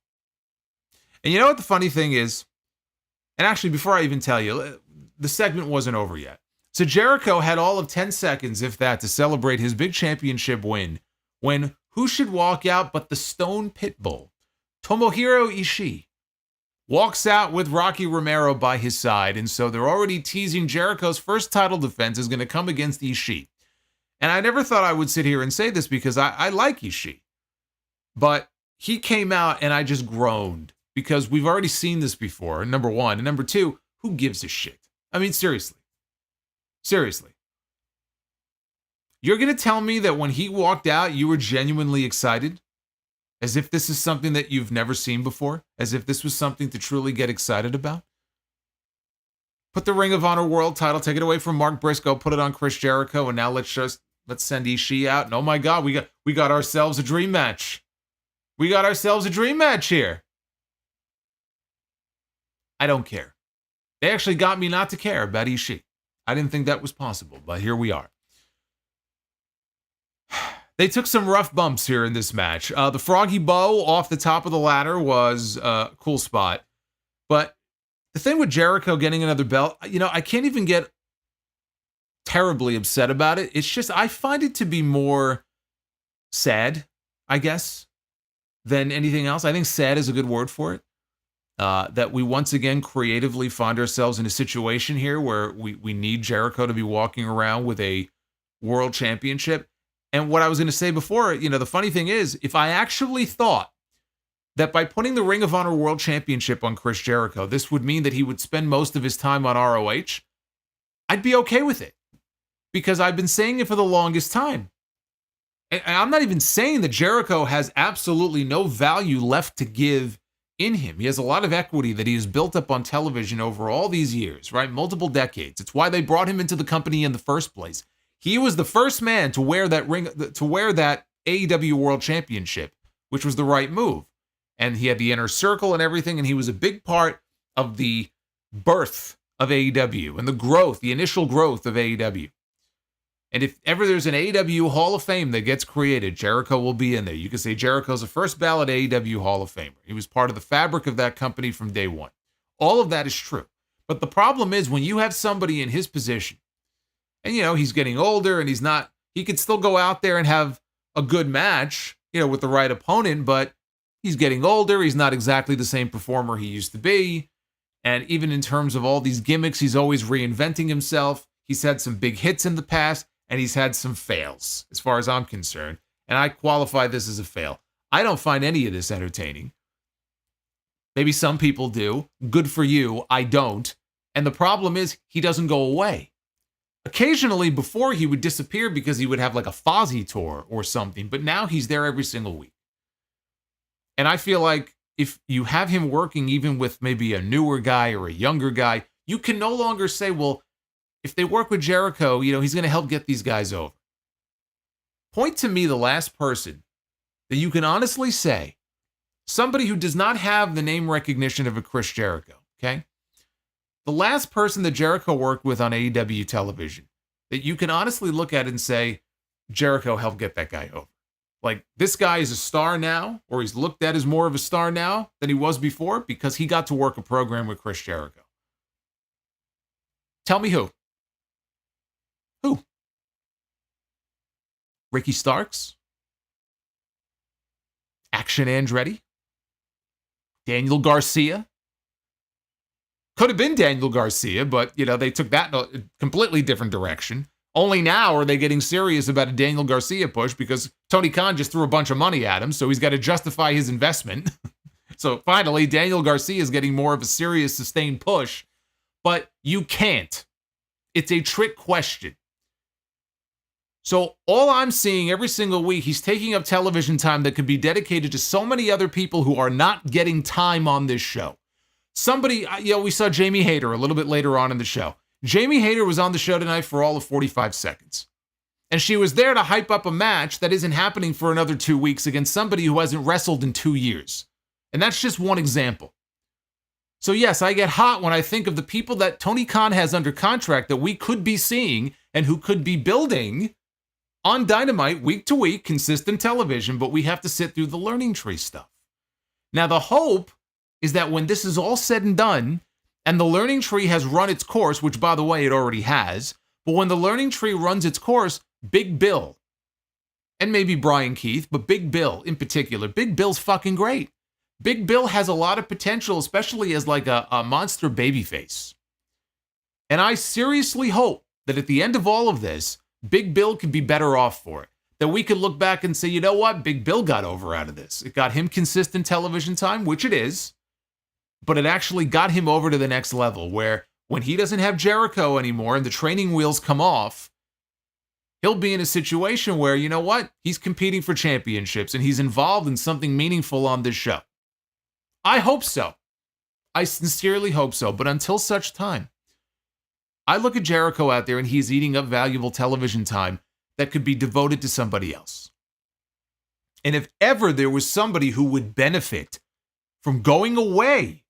And you know what the funny thing is? And actually, before I even tell you, the segment wasn't over yet. So Jericho had all of 10 seconds, if that, to celebrate his big championship win, when who should walk out but the Stone Pitbull? Tomohiro Ishii walks out with Rocky Romero by his side, and so they're already teasing Jericho's first title defense is going to come against Ishii. And I never thought I would sit here and say this because I like Ishii. But he came out and I just groaned because we've already seen this before, number one. And number two, who gives a shit? I mean, seriously. Seriously. You're going to tell me that when he walked out, you were genuinely excited? As if this is something that you've never seen before? As if this was something to truly get excited about? Put the Ring of Honor World title, take it away from Mark Briscoe, put it on Chris Jericho, and now let's send Ishii out. And oh my God, we got ourselves a dream match. We got ourselves a dream match here. I don't care. They actually got me not to care about Ishii. I didn't think that was possible, but here we are. They took some rough bumps here in this match. The Froggy Bow off the top of the ladder was a cool spot. But the thing with Jericho getting another belt, I can't even get terribly upset about it. It's just, I find it to be more sad, I guess, than anything else. I think sad is a good word for it. That we once again creatively find ourselves in a situation here where we need Jericho to be walking around with a world championship. And what I was going to say before, the funny thing is, if I actually thought that by putting the Ring of Honor World Championship on Chris Jericho, this would mean that he would spend most of his time on ROH, I'd be okay with it. Because I've been saying it for the longest time. And I'm not even saying that Jericho has absolutely no value left to give in him. He has a lot of equity that he has built up on television over all these years, right? Multiple decades. It's why they brought him into the company in the first place. He was the first man to wear that AEW World Championship, which was the right move. And he had the inner circle and everything, and he was a big part of the birth of AEW and the initial growth of AEW. And if ever there's an AEW Hall of Fame that gets created, Jericho will be in there. You can say Jericho's a first ballot AEW Hall of Famer. He was part of the fabric of that company from day one. All of that is true. But the problem is when you have somebody in his position, and, he's getting older and he could still go out there and have a good match, with the right opponent, but he's getting older. He's not exactly the same performer he used to be. And even in terms of all these gimmicks, he's always reinventing himself. He's had some big hits in the past, and he's had some fails, as far as I'm concerned. And I qualify this as a fail. I don't find any of this entertaining. Maybe some people do. Good for you. I don't. And the problem is, he doesn't go away. Occasionally, before, he would disappear because he would have like a Fozzy tour or something. But now he's there every single week. And I feel like if you have him working even with maybe a newer guy or a younger guy, you can no longer say, well, if they work with Jericho, he's going to help get these guys over. Point to me the last person that you can honestly say, somebody who does not have the name recognition of a Chris Jericho, okay? The last person that Jericho worked with on AEW television that you can honestly look at and say, Jericho helped get that guy over. Like, this guy is a star now, or he's looked at as more of a star now than he was before because he got to work a program with Chris Jericho. Tell me who? Who? Ricky Starks? Action Andretti? Daniel Garcia? Could have been Daniel Garcia, but, they took that in a completely different direction. Only now are they getting serious about a Daniel Garcia push because Tony Khan just threw a bunch of money at him, so he's got to justify his investment. So finally, Daniel Garcia is getting more of a serious, sustained push, but you can't. It's a trick question. So all I'm seeing every single week, he's taking up television time that could be dedicated to so many other people who are not getting time on this show. Somebody, we saw Jamie Hayter a little bit later on in the show. Jamie Hayter was on the show tonight for all of 45 seconds. And she was there to hype up a match that isn't happening for another 2 weeks against somebody who hasn't wrestled in 2 years. And that's just one example. So yes, I get hot when I think of the people that Tony Khan has under contract that we could be seeing and who could be building on Dynamite week to week, consistent television, but we have to sit through the learning tree stuff. Now, the hope is that when this is all said and done, and the learning tree has run its course, which, by the way, it already has, but when the learning tree runs its course, Big Bill, and maybe Brian Keith, but Big Bill in particular, Big Bill's fucking great. Big Bill has a lot of potential, especially as like a monster babyface. And I seriously hope that at the end of all of this, Big Bill could be better off for it. That we could look back and say, you know what? Big Bill got over out of this. It got him consistent television time, which it is. But it actually got him over to the next level where when he doesn't have Jericho anymore and the training wheels come off, he'll be in a situation where, you know what? He's competing for championships and he's involved in something meaningful on this show. I hope so. I sincerely hope so. But until such time, I look at Jericho out there and he's eating up valuable television time that could be devoted to somebody else. And if ever there was somebody who would benefit from going away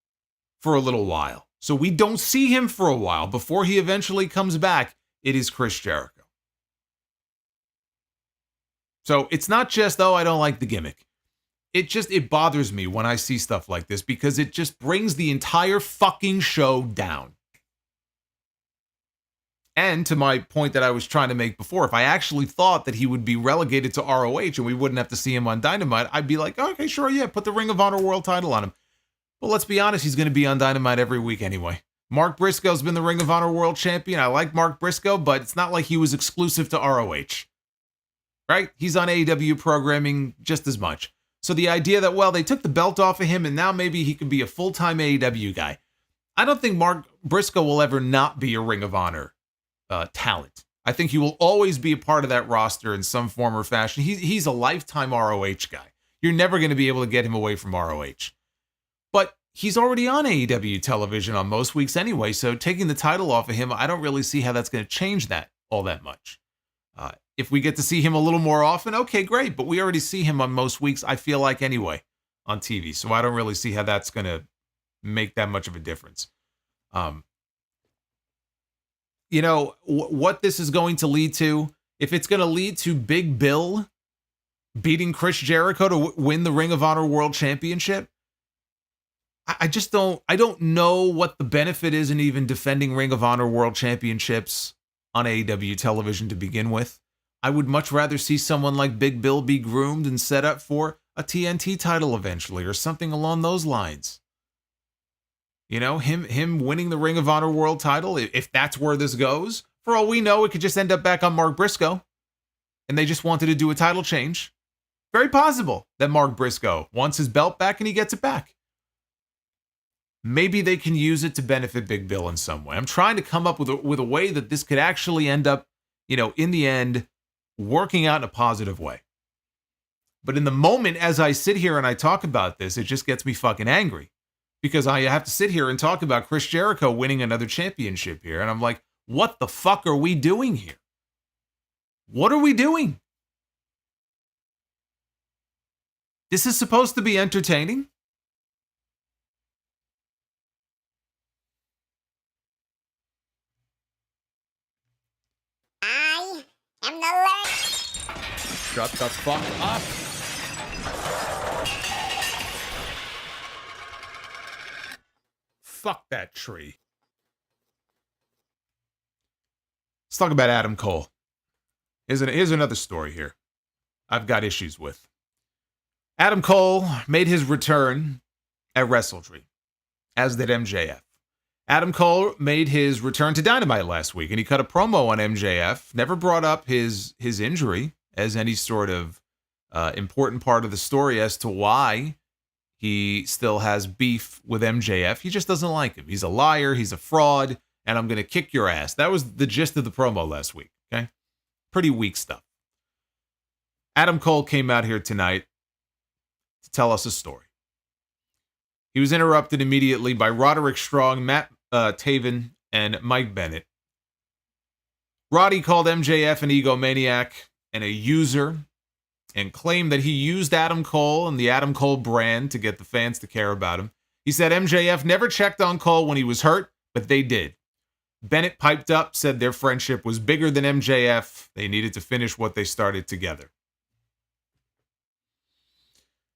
for a little while, so we don't see him for a while before he eventually comes back, it is Chris Jericho. So it's not just, I don't like the gimmick. It bothers me when I see stuff like this because it just brings the entire fucking show down. And to my point that I was trying to make before, if I actually thought that he would be relegated to ROH and we wouldn't have to see him on Dynamite, I'd be like, okay, sure, yeah, put the Ring of Honor World title on him. Well, let's be honest, he's going to be on Dynamite every week anyway. Mark Briscoe's been the Ring of Honor World Champion. I like Mark Briscoe, but it's not like he was exclusive to ROH. Right? He's on AEW programming just as much. So the idea that, well, they took the belt off of him and now maybe he could be a full-time AEW guy. I don't think Mark Briscoe will ever not be a Ring of Honor talent. I think he will always be a part of that roster in some form or fashion. He's a lifetime ROH guy. You're never going to be able to get him away from ROH. But he's already on AEW television on most weeks anyway, so taking the title off of him, I don't really see how that's going to change that all that much. If we get to see him a little more often, okay, great. But we already see him on most weeks, I feel like, anyway, on TV. So I don't really see how that's going to make that much of a difference. What this is going to lead to, if it's going to lead to Big Bill beating Chris Jericho to win the Ring of Honor World Championship, I don't know what the benefit is in even defending Ring of Honor World Championships on AEW television to begin with. I would much rather see someone like Big Bill be groomed and set up for a TNT title eventually or something along those lines. You know, him winning the Ring of Honor World title, if that's where this goes, for all we know, it could just end up back on Mark Briscoe. And they just wanted to do a title change. Very possible that Mark Briscoe wants his belt back and he gets it back. Maybe they can use it to benefit Big Bill in some way. I'm trying to come up with a way that this could actually end up, you know, in the end, working out in a positive way. But in the moment, as I sit here and I talk about this, it just gets me fucking angry. Because I have to sit here and talk about Chris Jericho winning another championship here. And I'm like, what the fuck are we doing here? What are we doing? This is supposed to be entertaining. I am the Lord. Shut the fuck up. Fuck that tree. Let's talk about Adam Cole. Here's another story here I've got issues with. Adam Cole made his return at WrestleDream, as did MJF. Adam Cole made his return to Dynamite last week, and he cut a promo on MJF, never brought up his injury as any sort of important part of the story as to why he still has beef with MJF. He just doesn't like him. He's a liar, he's a fraud, and I'm going to kick your ass. That was the gist of the promo last week, okay? Pretty weak stuff. Adam Cole came out here tonight to tell us a story. He was interrupted immediately by Roderick Strong, Matt Taven, and Mike Bennett. Roddy called MJF an egomaniac and a user and claimed that he used Adam Cole and the Adam Cole brand to get the fans to care about him. He said MJF never checked on Cole when he was hurt, but they did. Bennett piped up, said their friendship was bigger than MJF. They needed to finish what they started together.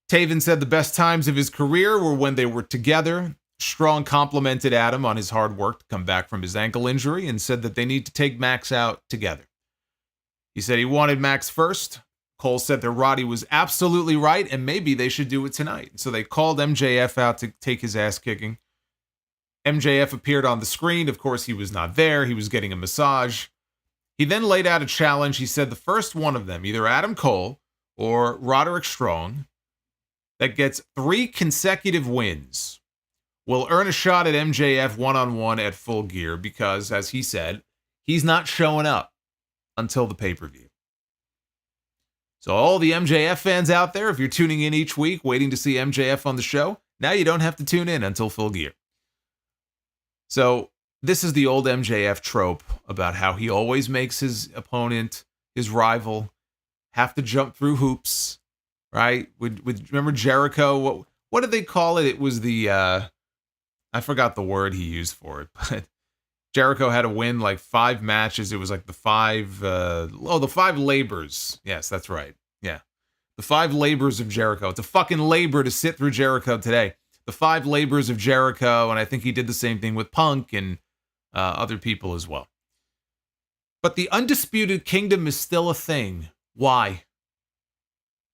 Taven said the best times of his career were when they were together. Strong complimented Adam on his hard work to come back from his ankle injury and said that they need to take Max out together. He said he wanted Max first. Cole said that Roddy was absolutely right and maybe they should do it tonight. So they called MJF out to take his ass kicking. MJF appeared on the screen. Of course, he was not there. He was getting a massage. He then laid out a challenge. He said the first one of them, either Adam Cole or Roderick Strong, that gets 3 consecutive wins will earn a shot at MJF one-on-one at Full Gear because, as he said, he's not showing up until the pay-per-view. So all the MJF fans out there, if you're tuning in each week waiting to see MJF on the show, now you don't have to tune in until Full Gear. So this is the old MJF trope about how he always makes his opponent, his rival, have to jump through hoops, right? Remember Jericho? What did they call it? It was the, I forgot the word he used for it, but Jericho had to win like 5 matches. It was like the 5 labors. Yes, that's right. Yeah. The 5 labors of Jericho. It's a fucking labor to sit through Jericho today. The 5 labors of Jericho, and I think he did the same thing with Punk and other people as well. But the Undisputed Kingdom is still a thing. Why?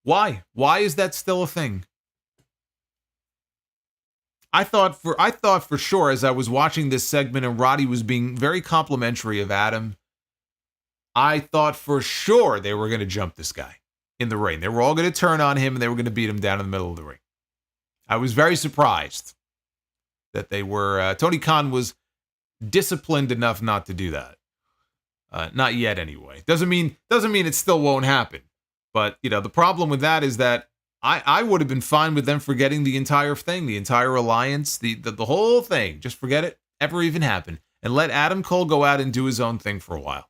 Why? Why is that still a thing? I thought for sure as I was watching this segment and Roddy was being very complimentary of Adam, I thought for sure they were going to jump this guy in the ring. They were all going to turn on him and they were going to beat him down in the middle of the ring. I was very surprised that they were, Tony Khan was disciplined enough not to do that. Not yet anyway. Doesn't mean it still won't happen. But, you know, the problem with that is that I would have been fine with them forgetting the entire thing, the entire alliance, the whole thing. Just forget it ever even happened. And let Adam Cole go out and do his own thing for a while.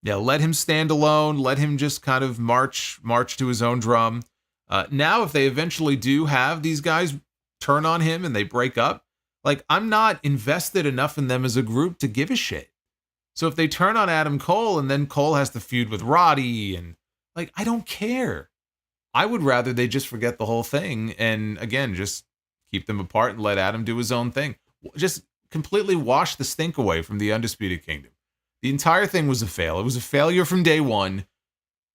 Yeah, let him stand alone. Let him just kind of march to his own drum. Now, if they eventually do have these guys turn on him and they break up, like, I'm not invested enough in them as a group to give a shit. So if they turn on Adam Cole and then Cole has to feud with Roddy and, like, I don't care. I would rather they just forget the whole thing and, again, just keep them apart and let Adam do his own thing. Just completely wash the stink away from the Undisputed Kingdom. The entire thing was a fail. It was a failure from day one.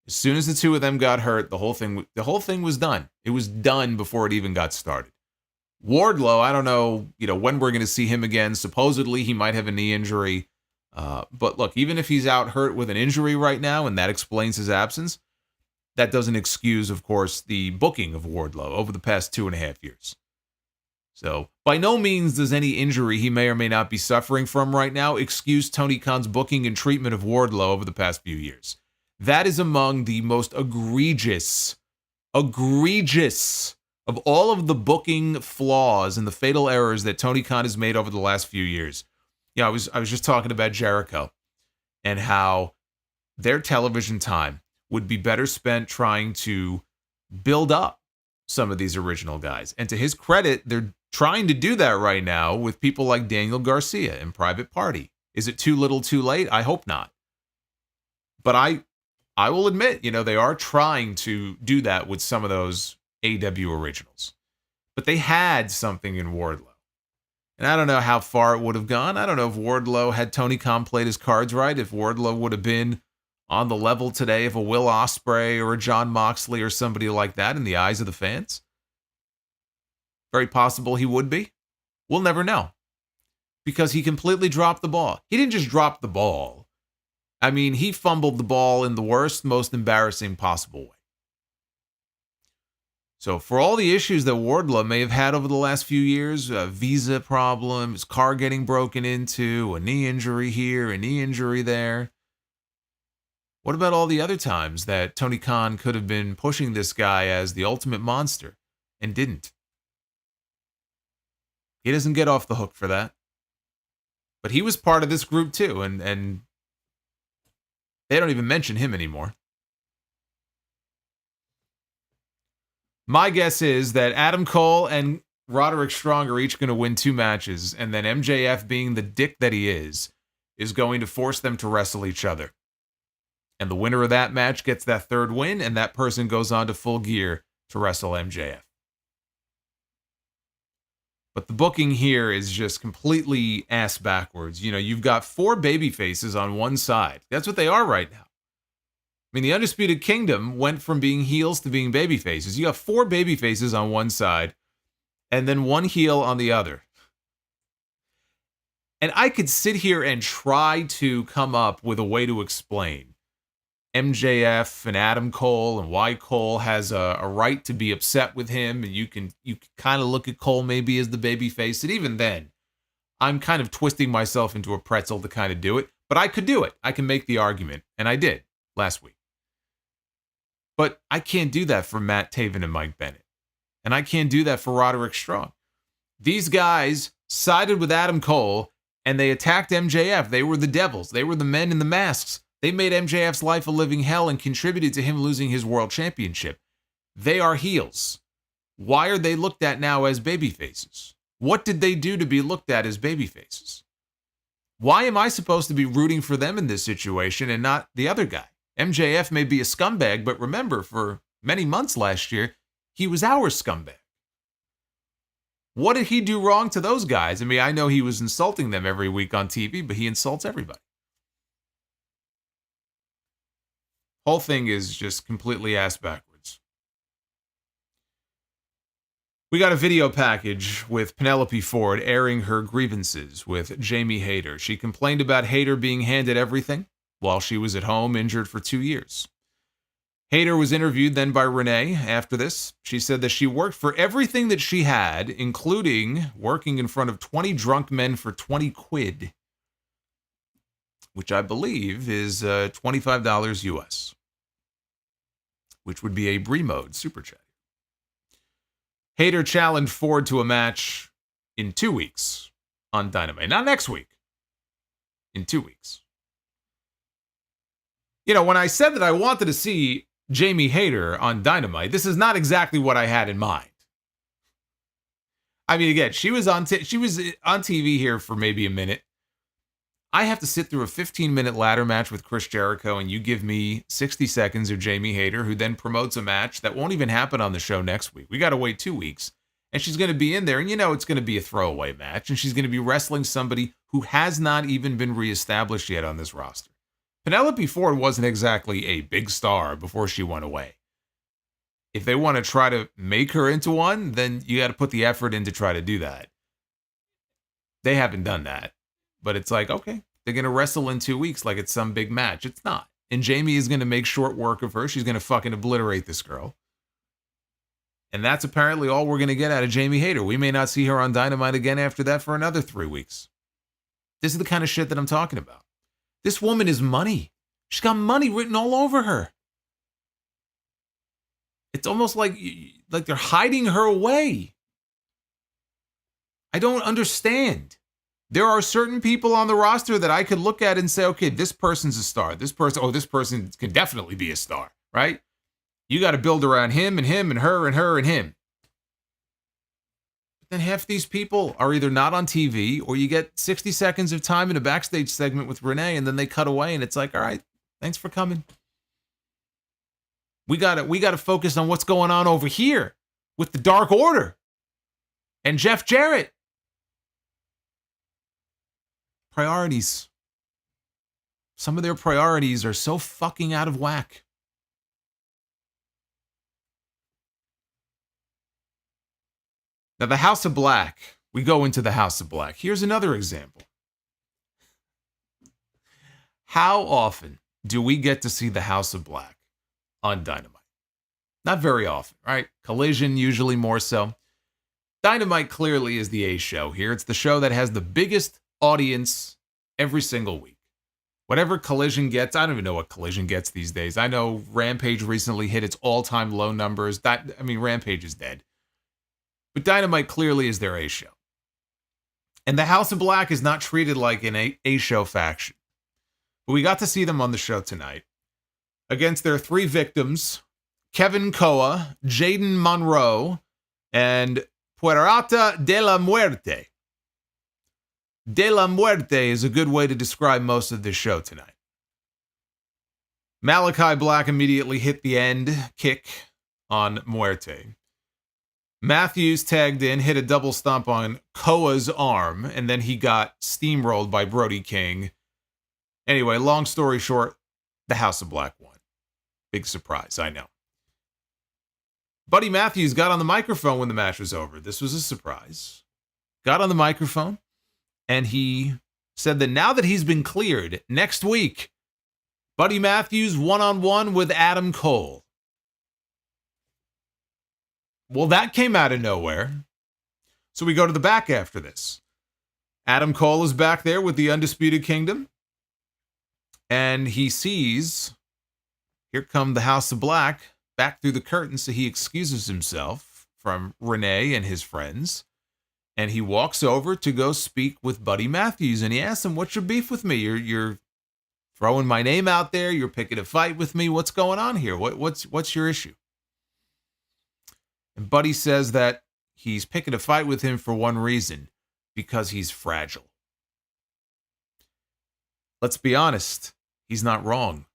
As soon as the two of them got hurt, the whole thing was done. It was done before it even got started. Wardlow, I don't know, when we're going to see him again. Supposedly, he might have a knee injury. But look, even if he's out hurt with an injury right now, and that explains his absence, that doesn't excuse, of course, the booking of Wardlow over the past 2.5 years. So, by no means does any injury he may or may not be suffering from right now excuse Tony Khan's booking and treatment of Wardlow over the past few years. That is among the most egregious of all of the booking flaws and the fatal errors that Tony Khan has made over the last few years. I was just talking about Jericho and how their television time would be better spent trying to build up some of these original guys. And to his credit, they're trying to do that right now with people like Daniel Garcia and Private Party. Is it too little too late? I hope not. But I will admit, they are trying to do that with some of those AEW originals. But they had something in Wardlow. And I don't know how far it would have gone. I don't know if Wardlow had Tony Khan played his cards right, if Wardlow would have been on the level today of a Will Ospreay or a John Moxley or somebody like that in the eyes of the fans. Very possible he would be. We'll never know. Because he completely dropped the ball. He didn't just drop the ball. I mean, he fumbled the ball in the worst, most embarrassing possible way. So for all the issues that Wardlow may have had over the last few years, visa problems, car getting broken into, a knee injury here, a knee injury there, what about all the other times that Tony Khan could have been pushing this guy as the ultimate monster and didn't? He doesn't get off the hook for that. But he was part of this group too, and they don't even mention him anymore. My guess is that Adam Cole and Roderick Strong are each going to win 2 matches, and then MJF, being the dick that he is going to force them to wrestle each other. And the winner of that match gets that 3rd win, and that person goes on to Full Gear to wrestle MJF. But the booking here is just completely ass backwards. You've got 4 baby faces on one side. That's what they are right now. I mean, the Undisputed Kingdom went from being heels to being baby faces. You have 4 baby faces on one side and then 1 heel on the other. And I could sit here and try to come up with a way to explain MJF and Adam Cole and why Cole has a right to be upset with him. And you can kind of look at Cole maybe as the baby face. And even then, I'm kind of twisting myself into a pretzel to kind of do it. But I could do it. I can make the argument. And I did last week. But I can't do that for Matt Taven and Mike Bennett. And I can't do that for Roderick Strong. These guys sided with Adam Cole and they attacked MJF. They were the devils. They were the men in the masks. They made MJF's life a living hell and contributed to him losing his world championship. They are heels. Why are they looked at now as babyfaces? What did they do to be looked at as babyfaces? Why am I supposed to be rooting for them in this situation and not the other guy? MJF may be a scumbag, but remember, for many months last year, he was our scumbag. What did he do wrong to those guys? I mean, I know he was insulting them every week on TV, but he insults everybody. Whole thing is just completely ass backwards. We got a video package with Penelope Ford airing her grievances with Jamie Hayter. She complained about Hayter being handed everything while she was at home injured for 2 years. Hayter was interviewed then by Renee after this. She said that she worked for everything that she had, including working in front of 20 drunk men for 20 quid, which I believe is $25 US, which would be a Bree mode super chat. Hayter challenged Ford to a match in 2 weeks on Dynamite. Not next week. In 2 weeks. When I said that I wanted to see Jamie Hayter on Dynamite, this is not exactly what I had in mind. I mean, again, she was on TV here for maybe a minute. I have to sit through a 15-minute ladder match with Chris Jericho, and you give me 60 seconds of Jamie Hayter, who then promotes a match that won't even happen on the show next week. We got to wait 2 weeks, and she's going to be in there, and it's going to be a throwaway match, and she's going to be wrestling somebody who has not even been reestablished yet on this roster. Penelope Ford wasn't exactly a big star before she went away. If they want to try to make her into one, then you got to put the effort in to try to do that. They haven't done that. But it's like, okay, they're going to wrestle in 2 weeks like it's some big match. It's not. And Jamie is going to make short work of her. She's going to fucking obliterate this girl. And that's apparently all we're going to get out of Jamie Hayter. We may not see her on Dynamite again after that for another 3 weeks. This is the kind of shit that I'm talking about. This woman is money. She's got money written all over her. It's almost like they're hiding her away. I don't understand. There are certain people on the roster that I could look at and say, okay, this person's a star. This person can definitely be a star, right? You got to build around him and her and her and him. But then half these people are either not on TV or you get 60 seconds of time in a backstage segment with Renee and then they cut away and it's like, all right, thanks for coming. We got to focus on what's going on over here with the Dark Order and Jeff Jarrett. Priorities. Some of their priorities are so fucking out of whack. Now, the House of Black. We go into the House of Black. Here's another example. How often do we get to see the House of Black on Dynamite? Not very often, right? Collision, usually more so. Dynamite clearly is the A show here. It's the show that has the biggest audience every single week. Whatever Collision gets, I don't even know what Collision gets these days. I know Rampage recently hit its all-time low numbers. Rampage is dead. But Dynamite clearly is their A show. And the House of Black is not treated like an A show faction. But we got to see them on the show tonight against their 3 victims, Kevin Koa, Jaden Monroe, and Puerta de la Muerte. De la Muerte is a good way to describe most of this show tonight. Malachi Black immediately hit the end kick on Muerte. Matthews tagged in, hit a double stomp on Koa's arm, and then he got steamrolled by Brody King. Anyway, long story short, the House of Black won. Big surprise, I know. Buddy Matthews got on the microphone when the match was over. This was a surprise. Got on the microphone, and he said that now that he's been cleared, next week, Buddy Matthews one-on-one with Adam Cole. Well, that came out of nowhere. So we go to the back after this. Adam Cole is back there with the Undisputed Kingdom. And he sees, here come the House of Black back through the curtain. So he excuses himself from Renee and his friends. And he walks over to go speak with Buddy Matthews. And he asks him, what's your beef with me? You're throwing my name out there. You're picking a fight with me. What's going on here? What's your issue? And Buddy says that he's picking a fight with him for one reason, because he's fragile. Let's be honest, he's not wrong.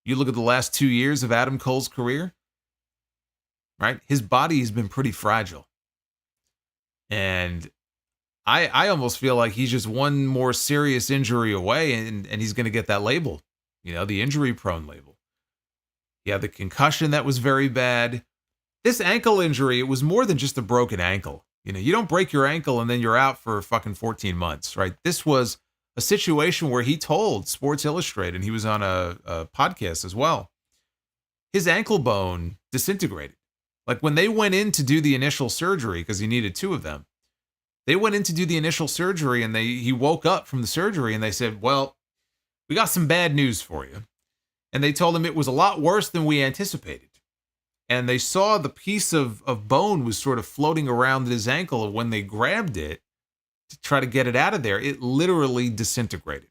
You look at the last 2 years of Adam Cole's career, right? His body has been pretty fragile. And I almost feel like he's just one more serious injury away and he's going to get that label, the injury-prone label. He had the concussion that was very bad. This ankle injury, it was more than just a broken ankle. You don't break your ankle and then you're out for fucking 14 months, right? This was a situation where he told Sports Illustrated, and he was on a podcast as well, his ankle bone disintegrated. Like when they went in to do the initial surgery, because he needed 2 of them, they went in to do the initial surgery and he woke up from the surgery and they said, well, we got some bad news for you. And they told him it was a lot worse than we anticipated. And they saw the piece of bone was sort of floating around his ankle. And when they grabbed it to try to get it out of there, it literally disintegrated.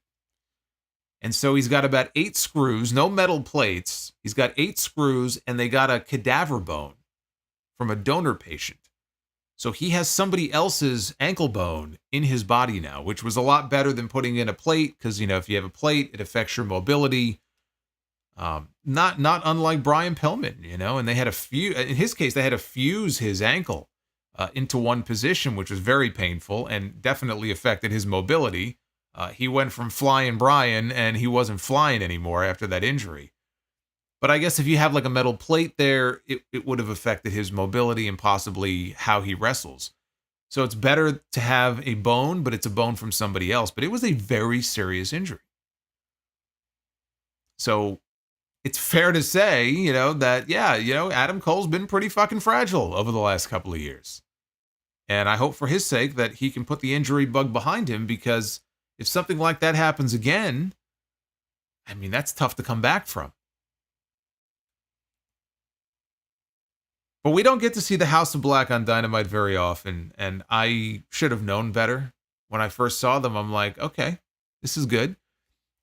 And so he's got about 8 screws, no metal plates. He's got 8 screws, and they got a cadaver bone from a donor patient. So he has somebody else's ankle bone in his body now, which was a lot better than putting in a plate, because, if you have a plate, it affects your mobility. Not unlike Brian Pillman, and they had in his case, they had to fuse his ankle into one position, which was very painful and definitely affected his mobility. He went from flying Brian and he wasn't flying anymore after that injury. But I guess if you have like a metal plate there, it would have affected his mobility and possibly how he wrestles. So it's better to have a bone, but it's a bone from somebody else. But it was a very serious injury. So it's fair to say, that, Adam Cole's been pretty fucking fragile over the last couple of years. And I hope for his sake that he can put the injury bug behind him, because if something like that happens again, I mean, that's tough to come back from. But we don't get to see the House of Black on Dynamite very often, and I should have known better. When I first saw them, I'm like, okay, this is good.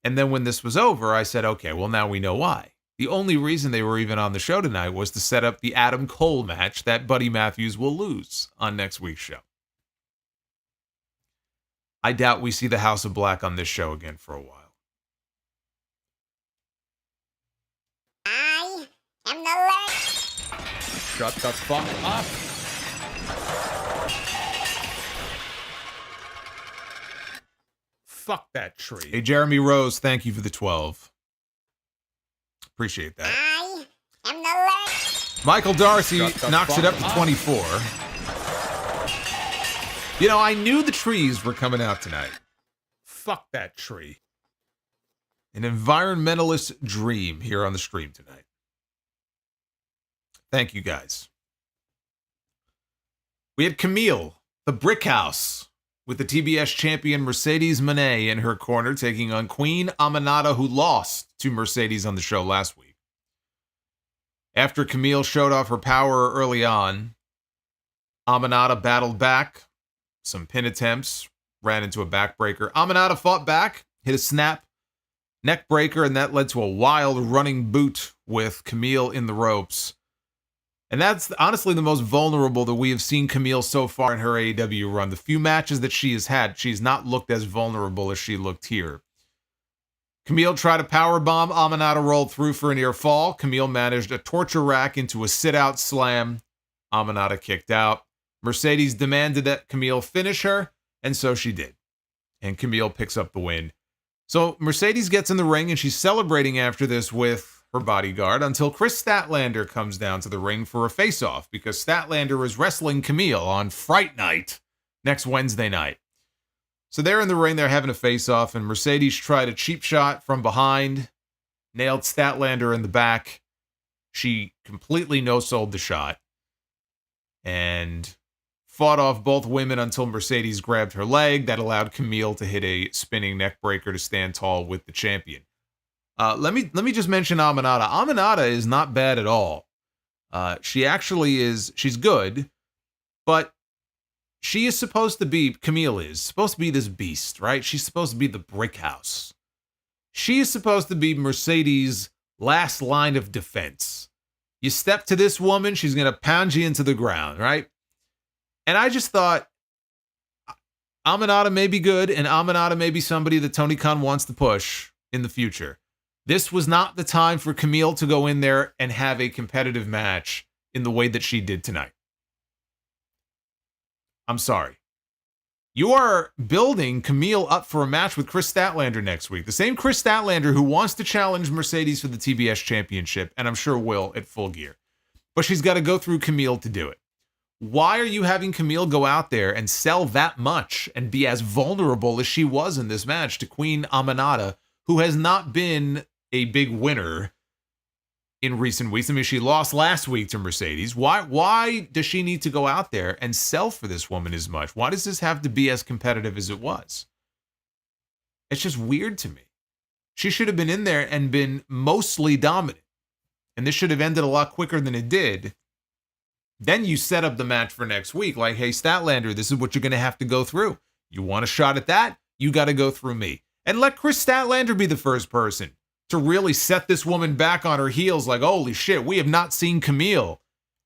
And then when this was over, I said, okay, well, now we know why. The only reason they were even on the show tonight was to set up the Adam Cole match that Buddy Matthews will lose on next week's show. I doubt we see the House of Black on this show again for a while. I am the Lord. Shut the fuck up. Fuck that tree. Hey, Jeremy Rose, thank you for the 12. Appreciate that. I am the Lord. Michael Darcy Shut the knocks it fuck up to up. 24. I knew the trees were coming out tonight. Fuck that tree. An environmentalist dream here on the stream tonight. Thank you, guys. We had Camille, the Brick House, with the TBS champion Mercedes Moné in her corner, taking on Queen Aminata, who lost to Mercedes on the show last week. After Camille showed off her power early on, Aminata battled back, some pin attempts, ran into a backbreaker. Aminata fought back, hit a snap, neck breaker, and that led to a wild running boot with Camille in the ropes. And that's honestly the most vulnerable that we have seen Camille so far in her AEW run. The few matches that she has had, she's not looked as vulnerable as she looked here. Camille tried a powerbomb. Aminata rolled through for a near fall. Camille managed a torture rack into a sit-out slam. Aminata kicked out. Mercedes demanded that Camille finish her, and so she did. And Camille picks up the win. So Mercedes gets in the ring, and she's celebrating after this with her bodyguard until Chris Statlander comes down to the ring for a face-off, because Statlander is wrestling Camille on Fright Night next Wednesday night. So they're in the ring, they're having a face-off, and Mercedes tried a cheap shot from behind, nailed Statlander in the back. She completely no-sold the shot and fought off both women until Mercedes grabbed her leg. That allowed Camille to hit a spinning neck breaker to stand tall with the champion. Let me just mention Aminata. Aminata is not bad at all. She actually is, she's good, but she is supposed to be, Camille is supposed to be this beast, right? She's supposed to be the Brick House. She is supposed to be Mercedes' last line of defense. You step to this woman, she's going to pound you into the ground, right? And I just thought, Aminata may be good, and Aminata may be somebody that Tony Khan wants to push in the future. This was not the time for Camille to go in there and have a competitive match in the way that she did tonight. I'm sorry. You are building Camille up for a match with Chris Statlander next week. The same Chris Statlander who wants to challenge Mercedes for the TBS championship, and I'm sure will at Full Gear. But she's got to go through Camille to do it. Why are you having Camille go out there and sell that much and be as vulnerable as she was in this match to Queen Aminata, who has not been a big winner in recent weeks? I mean, she lost last week to Mercedes. Why does she need to go out there and sell for this woman as much? Why does this have to be as competitive as it was? It's just weird to me. She should have been in there and been mostly dominant. And this should have ended a lot quicker than it did. Then you set up the match for next week. Like, hey, Statlander, this is what you're going to have to go through. You want a shot at that? You got to go through me. And let Chris Statlander be the first person to really set this woman back on her heels. Like, holy shit, we have not seen Camille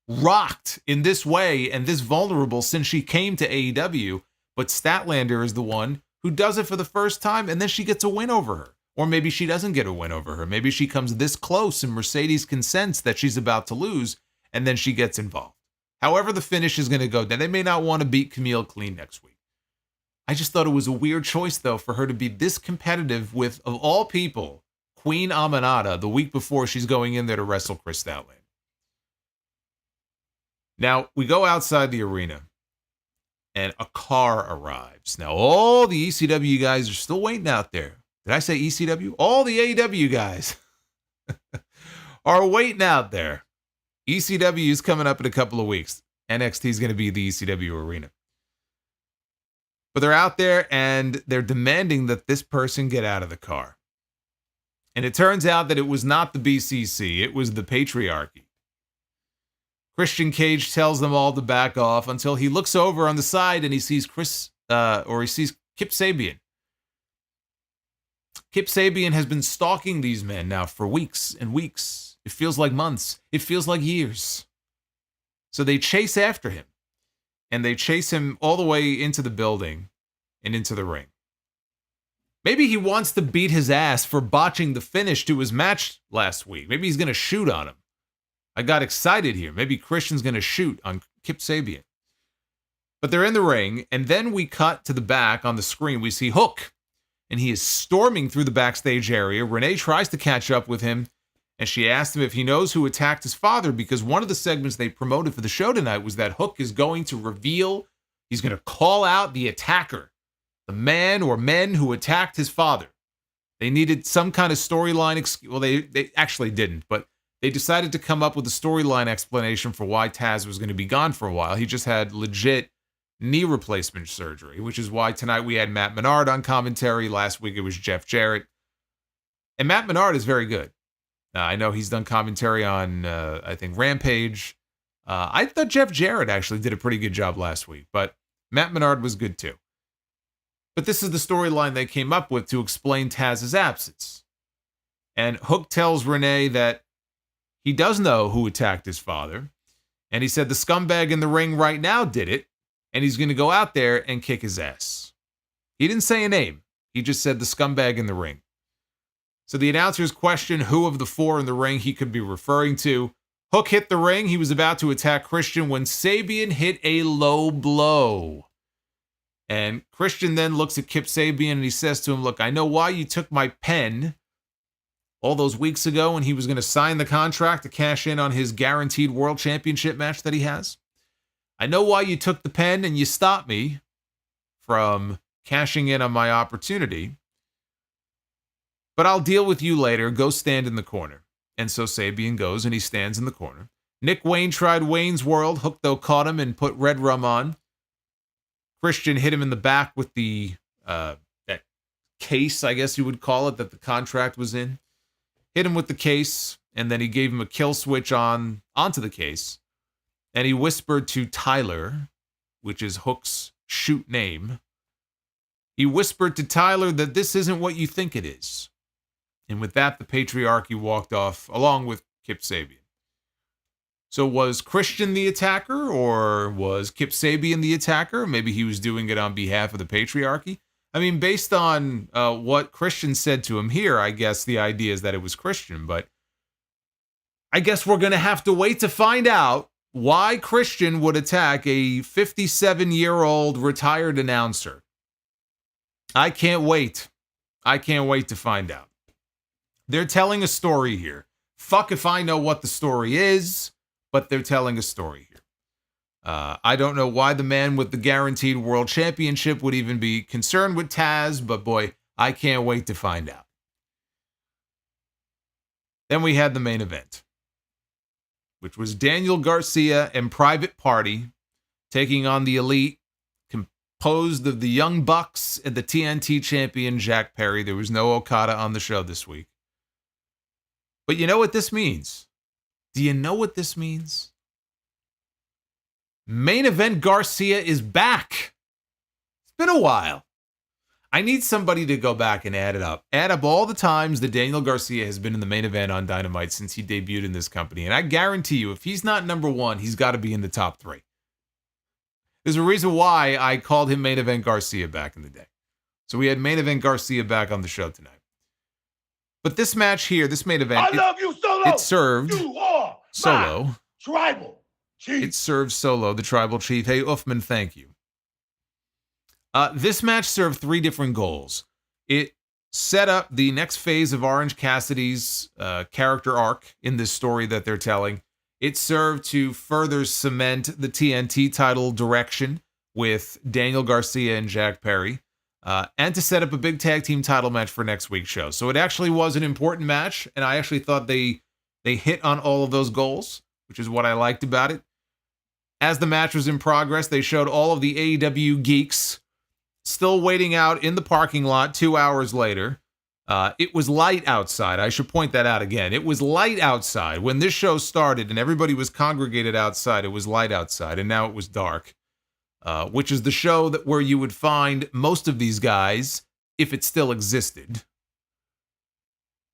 rocked in this way and this vulnerable since she came to AEW. But Statlander is the one who does it for the first time, and then she gets a win over her. Or maybe she doesn't get a win over her. Maybe she comes this close and Mercedes can sense that she's about to lose, and then she gets involved. However the finish is going to go, then they may not want to beat Camille clean next week. I just thought it was a weird choice, though, for her to be this competitive with, of all people, Queen Aminata the week before she's going in there to wrestle Chris Statlander. Now, we go outside the arena, and a car arrives. Now, all the ECW guys are still waiting out there. Did I say ECW? All the AEW guys are waiting out there. ECW is coming up in a couple of weeks. NXT is going to be the ECW arena. But they're out there, and they're demanding that this person get out of the car. And it turns out that it was not the BCC. It was the Patriarchy. Christian Cage tells them all to back off until he looks over on the side and he sees Kip Sabian. Kip Sabian has been stalking these men now for weeks and weeks. It feels like months. It feels like years. So they chase after him. And they chase him all the way into the building and into the ring. Maybe he wants to beat his ass for botching the finish to his match last week. Maybe he's going to shoot on him. I got excited here. Maybe Christian's going to shoot on Kip Sabian. But they're in the ring, and then we cut to the back on the screen. We see Hook, and he is storming through the backstage area. Renee tries to catch up with him, and she asks him if he knows who attacked his father, because one of the segments they promoted for the show tonight was that Hook is going to reveal, he's going to call out the attacker, the man or men who attacked his father. They needed some kind of storyline. Well, they actually didn't, but they decided to come up with a storyline explanation for why Taz was going to be gone for a while. He just had legit knee replacement surgery, which is why tonight we had Matt Menard on commentary. Last week it was Jeff Jarrett. And Matt Menard is very good. I know he's done commentary on, I think, Rampage. I thought Jeff Jarrett actually did a pretty good job last week, but Matt Menard was good too. But this is the storyline they came up with to explain Taz's absence. And Hook tells Renee that he does know who attacked his father. And he said the scumbag in the ring right now did it. And he's going to go out there and kick his ass. He didn't say a name. He just said the scumbag in the ring. So the announcers question who of the four in the ring he could be referring to. Hook hit the ring. He was about to attack Christian when Sabian hit a low blow. And Christian then looks at Kip Sabian and he says to him, look, I know why you took my pen all those weeks ago when he was going to sign the contract to cash in on his guaranteed world championship match that he has. I know why you took the pen and you stopped me from cashing in on my opportunity. But I'll deal with you later. Go stand in the corner. And so Sabian goes and he stands in the corner. Nick Wayne tried Wayne's World. Hook, though, caught him and put red rum on. Christian hit him in the back with the that case, I guess you would call it, that the contract was in. Hit him with the case, and then he gave him a kill switch onto the case. And he whispered to Tyler, which is Hook's shoot name. He whispered to Tyler that this isn't what you think it is. And with that, the Patriarchy walked off along with Kip Sabian. So was Christian the attacker, or was Kip Sabian the attacker? Maybe he was doing it on behalf of the Patriarchy. I mean, based on what Christian said to him here, I guess the idea is that it was Christian. But I guess we're going to have to wait to find out why Christian would attack a 57-year-old retired announcer. I can't wait. I can't wait to find out. They're telling a story here. Fuck if I know what the story is, but they're telling a story here. I don't know why the man with the guaranteed world championship would even be concerned with Taz, but boy, I can't wait to find out. Then we had the main event, which was Daniel Garcia and Private Party taking on the Elite, composed of the Young Bucks and the TNT champion Jack Perry. There was no Okada on the show this week. But you know what this means? Do you know what this means? Main event Garcia is back. It's been a while. I need somebody to go back and add it up. Add up all the times that Daniel Garcia has been in the main event on Dynamite since he debuted in this company. And I guarantee you, if he's not number one, he's got to be in the top three. There's a reason why I called him Main Event Garcia back in the day. So we had Main Event Garcia back on the show tonight. But this match here, this main event, love you, Solo. It served You are Solo. Tribal Chief. It served Solo, the tribal chief. Hey, Uffman, thank you. This match served three different goals. It set up the next phase of Orange Cassidy's character arc in this story that they're telling. It served to further cement the TNT title direction with Daniel Garcia and Jack Perry, and to set up a big tag team title match for next week's show. So it actually was an important match, and I actually thought they hit on all of those goals, which is what I liked about it. As the match was in progress, they showed all of the AEW geeks still waiting out in the parking lot 2 hours later. It was light outside. I should point that out again. It was light outside. When this show started and everybody was congregated outside, it was light outside, and now it was dark. Which is the show where you would find most of these guys if it still existed.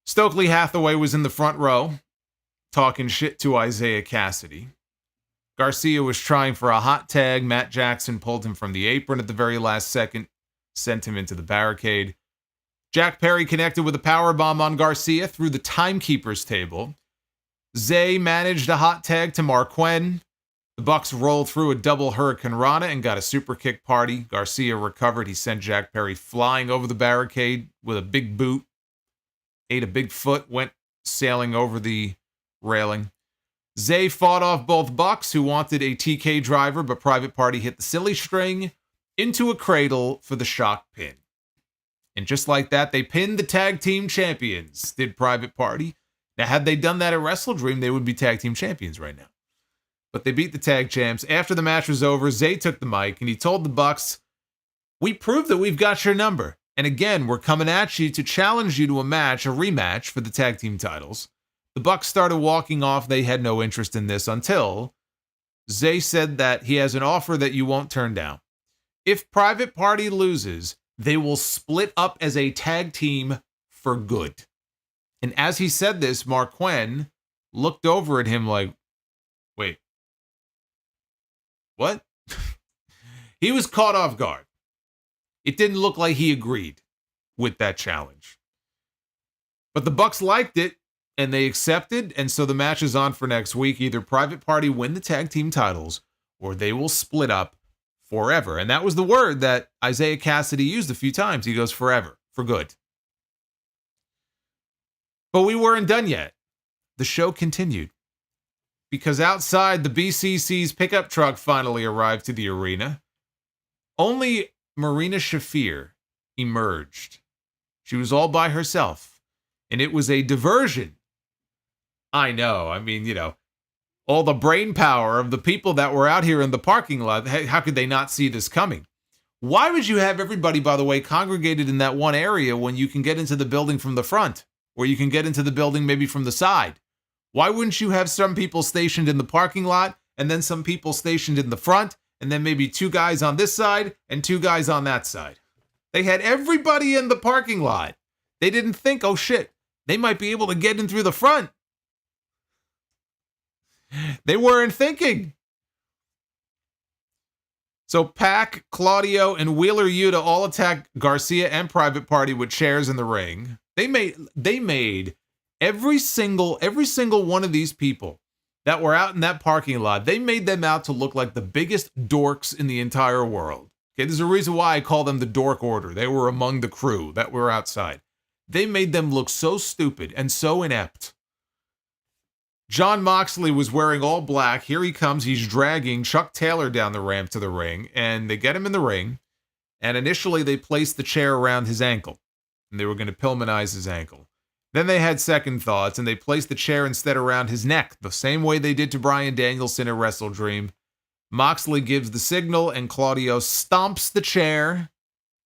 Stokely Hathaway was in the front row, talking shit to Isaiah Cassidy. Garcia was trying for a hot tag. Matt Jackson pulled him from the apron at the very last second, sent him into the barricade. Jack Perry connected with a powerbomb on Garcia through the timekeeper's table. Zay managed a hot tag to Marquen. The Bucks rolled through a double Hurricane Rana and got a super kick party. Garcia recovered. He sent Jack Perry flying over the barricade with a big boot. Ate a big foot, went sailing over the railing. Zay fought off both Bucks, who wanted a TK driver, but Private Party hit the silly string into a cradle for the shock pin. And just like that, they pinned the tag team champions, did Private Party. Now, had they done that at Wrestle Dream, they would be tag team champions right now. But they beat the tag champs. After the match was over, Zay took the mic and he told the Bucks, "We proved that we've got your number. And again, we're coming at you to challenge you to a rematch for the tag team titles." The Bucks started walking off. They had no interest in this until Zay said that he has an offer that you won't turn down. If Private Party loses, they will split up as a tag team for good. And as he said this, Marquen looked over at him like, wait, what? He was caught off guard. It didn't look like he agreed with that challenge. But the Bucks liked it, and they accepted, and so the match is on for next week. Either Private Party win the tag team titles, or they will split up forever. And that was the word that Isaiah Cassidy used a few times. He goes forever, for good. But we weren't done yet. The show continued. Because outside, the BCC's pickup truck finally arrived to the arena. Only Marina Shafir emerged. She was all by herself. And it was a diversion. I know. I mean, all the brain power of the people that were out here in the parking lot. How could they not see this coming? Why would you have everybody, by the way, congregated in that one area when you can get into the building from the front? Or you can get into the building maybe from the side? Why wouldn't you have some people stationed in the parking lot and then some people stationed in the front and then maybe 2 guys on this side and 2 guys on that side? They had everybody in the parking lot. They didn't think, oh shit, they might be able to get in through the front. They weren't thinking. So Pac, Claudio, and Wheeler Yuta all attacked Garcia and Private Party with chairs in the ring. They made every single one of these people that were out in that parking lot, they made them out to look like the biggest dorks in the entire world. Okay, there's a reason why I call them the Dork Order. They were among the crew that were outside. They made them look so stupid and so inept. Jon Moxley was wearing all black. Here he comes. He's dragging Chuck Taylor down the ramp to the ring, and they get him in the ring. And initially, they placed the chair around his ankle, and they were going to Pillmanize his ankle. Then they had second thoughts, and they placed the chair instead around his neck, the same way they did to Bryan Danielson at Wrestle Dream. Moxley gives the signal, and Claudio stomps the chair,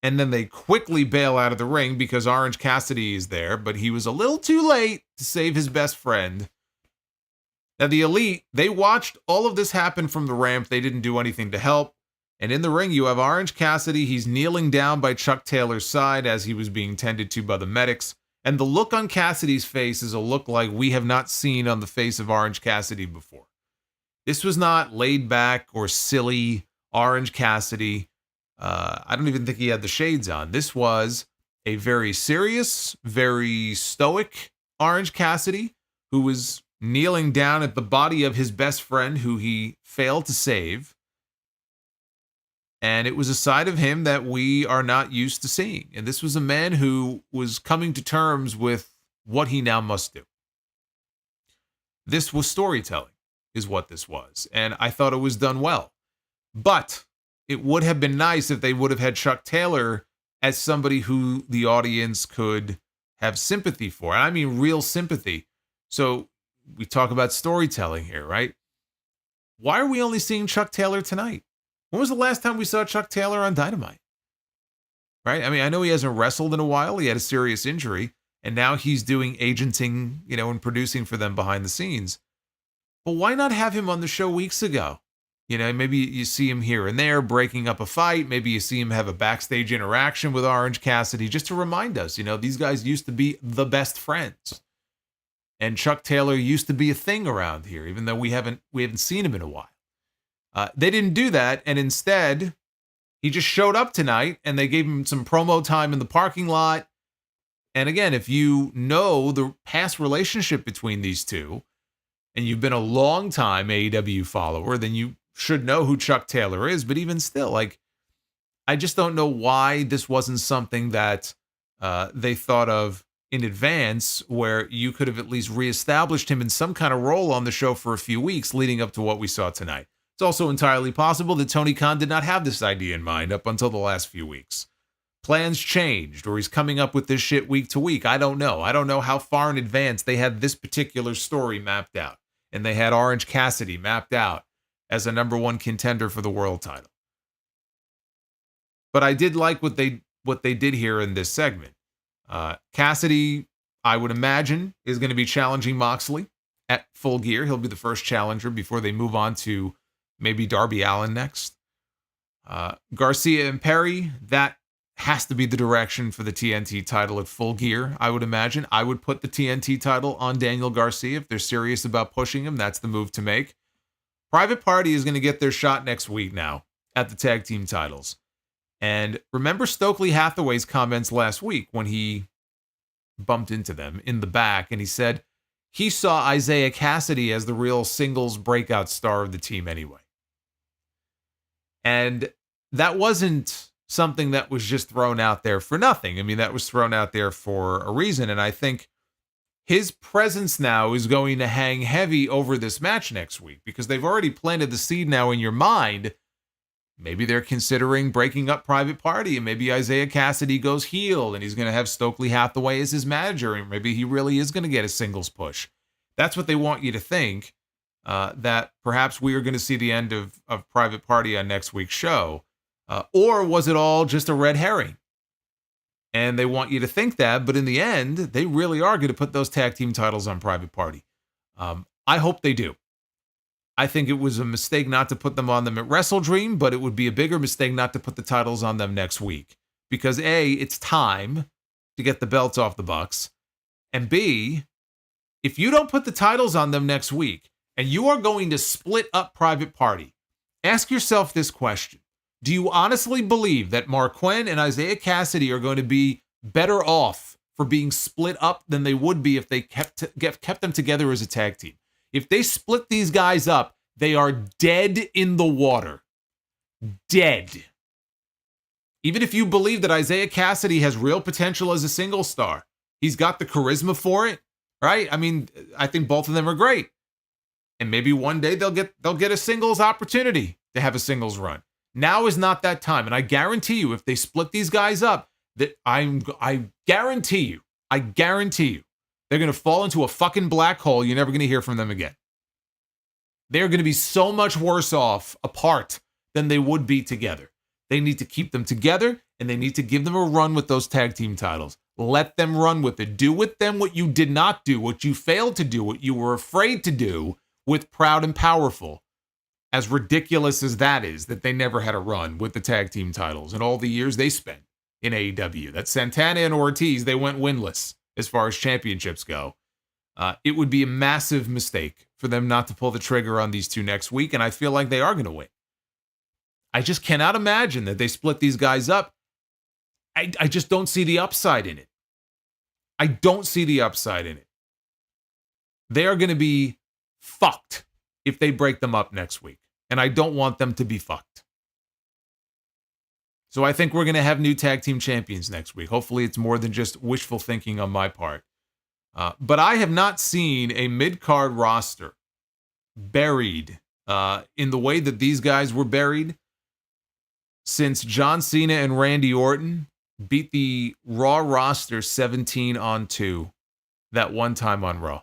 and then they quickly bail out of the ring because Orange Cassidy is there, but he was a little too late to save his best friend. Now, the Elite, they watched all of this happen from the ramp. They didn't do anything to help. And in the ring, you have Orange Cassidy. He's kneeling down by Chuck Taylor's side as he was being tended to by the medics. And the look on Cassidy's face is a look like we have not seen on the face of Orange Cassidy before. This was not laid back or silly Orange Cassidy. I don't even think he had the shades on. This was a very serious, very stoic Orange Cassidy who was kneeling down at the body of his best friend who he failed to save. And it was a side of him that we are not used to seeing. And this was a man who was coming to terms with what he now must do. This was storytelling, is what this was. And I thought it was done well. But it would have been nice if they would have had Chuck Taylor as somebody who the audience could have sympathy for. And I mean real sympathy. So we talk about storytelling here, right? Why are we only seeing Chuck Taylor tonight? When was the last time we saw Chuck Taylor on Dynamite? Right? I mean, I know he hasn't wrestled in a while. He had a serious injury. And now he's doing agenting, and producing for them behind the scenes. But why not have him on the show weeks ago? Maybe you see him here and there breaking up a fight. Maybe you see him have a backstage interaction with Orange Cassidy just to remind us, these guys used to be the best friends. And Chuck Taylor used to be a thing around here, even though we haven't seen him in a while. They didn't do that, and instead, he just showed up tonight, and they gave him some promo time in the parking lot. And again, if you know the past relationship between these two, and you've been a long time AEW follower, then you should know who Chuck Taylor is. But even still, I just don't know why this wasn't something that they thought of in advance, where you could have at least reestablished him in some kind of role on the show for a few weeks leading up to what we saw tonight. It's also entirely possible that Tony Khan did not have this idea in mind up until the last few weeks. Plans changed, or he's coming up with this shit week to week. I don't know. I don't know how far in advance they had this particular story mapped out. And they had Orange Cassidy mapped out as a number one contender for the world title. But I did like what they did here in this segment. Cassidy, I would imagine, is going to be challenging Moxley at Full Gear. He'll be the first challenger before they move on to maybe Darby Allin next. Garcia and Perry, that has to be the direction for the TNT title at Full Gear, I would imagine. I would put the TNT title on Daniel Garcia. If they're serious about pushing him, that's the move to make. Private Party is going to get their shot next week now at the tag team titles. And remember Stokely Hathaway's comments last week when he bumped into them in the back, and he said he saw Isaiah Cassidy as the real singles breakout star of the team anyway. And that wasn't something that was just thrown out there for nothing. I mean, that was thrown out there for a reason. And I think his presence now is going to hang heavy over this match next week, because they've already planted the seed now in your mind. Maybe they're considering breaking up Private Party, and maybe Isaiah Cassidy goes heel and he's going to have Stokely Hathaway as his manager, and maybe he really is going to get a singles push. That's what they want you to think, that perhaps we are going to see the end of Private Party on next week's show. Or was it all just a red herring? And they want you to think that, but in the end, they really are going to put those tag team titles on Private Party. I hope they do. I think it was a mistake not to put them on them at Wrestle Dream, but it would be a bigger mistake not to put the titles on them next week. Because A, it's time to get the belts off the Bucks. And B, if you don't put the titles on them next week, and you are going to split up Private Party, ask yourself this question. Do you honestly believe that Marquand and Isaiah Cassidy are going to be better off for being split up than they would be if they kept them together as a tag team? If they split these guys up, they are dead in the water. Dead. Even if you believe that Isaiah Cassidy has real potential as a single star, he's got the charisma for it, right? I mean, I think both of them are great. And maybe one day they'll get a singles opportunity to have a singles run. Now is not that time. And I guarantee you, if they split these guys up, that I guarantee you, they're going to fall into a fucking black hole. You're never going to hear from them again. They're going to be so much worse off apart than they would be together. They need to keep them together, and they need to give them a run with those tag team titles. Let them run with it. Do with them what you did not do, what you failed to do, what you were afraid to do with Proud and Powerful. As ridiculous as that is, that they never had a run with the tag team titles and all the years they spent in AEW. That Santana and Ortiz, they went winless as far as championships go. It would be a massive mistake for them not to pull the trigger on these two next week, and I feel like they are going to win. I just cannot imagine that they split these guys up. I just don't see the upside in it. I don't see the upside in it. They are going to be fucked if they break them up next week, and I don't want them to be fucked. So I think we're going to have new tag team champions next week. Hopefully it's more than just wishful thinking on my part. But I have not seen a mid-card roster buried in the way that these guys were buried since John Cena and Randy Orton beat the Raw roster 17-2 that one time on Raw.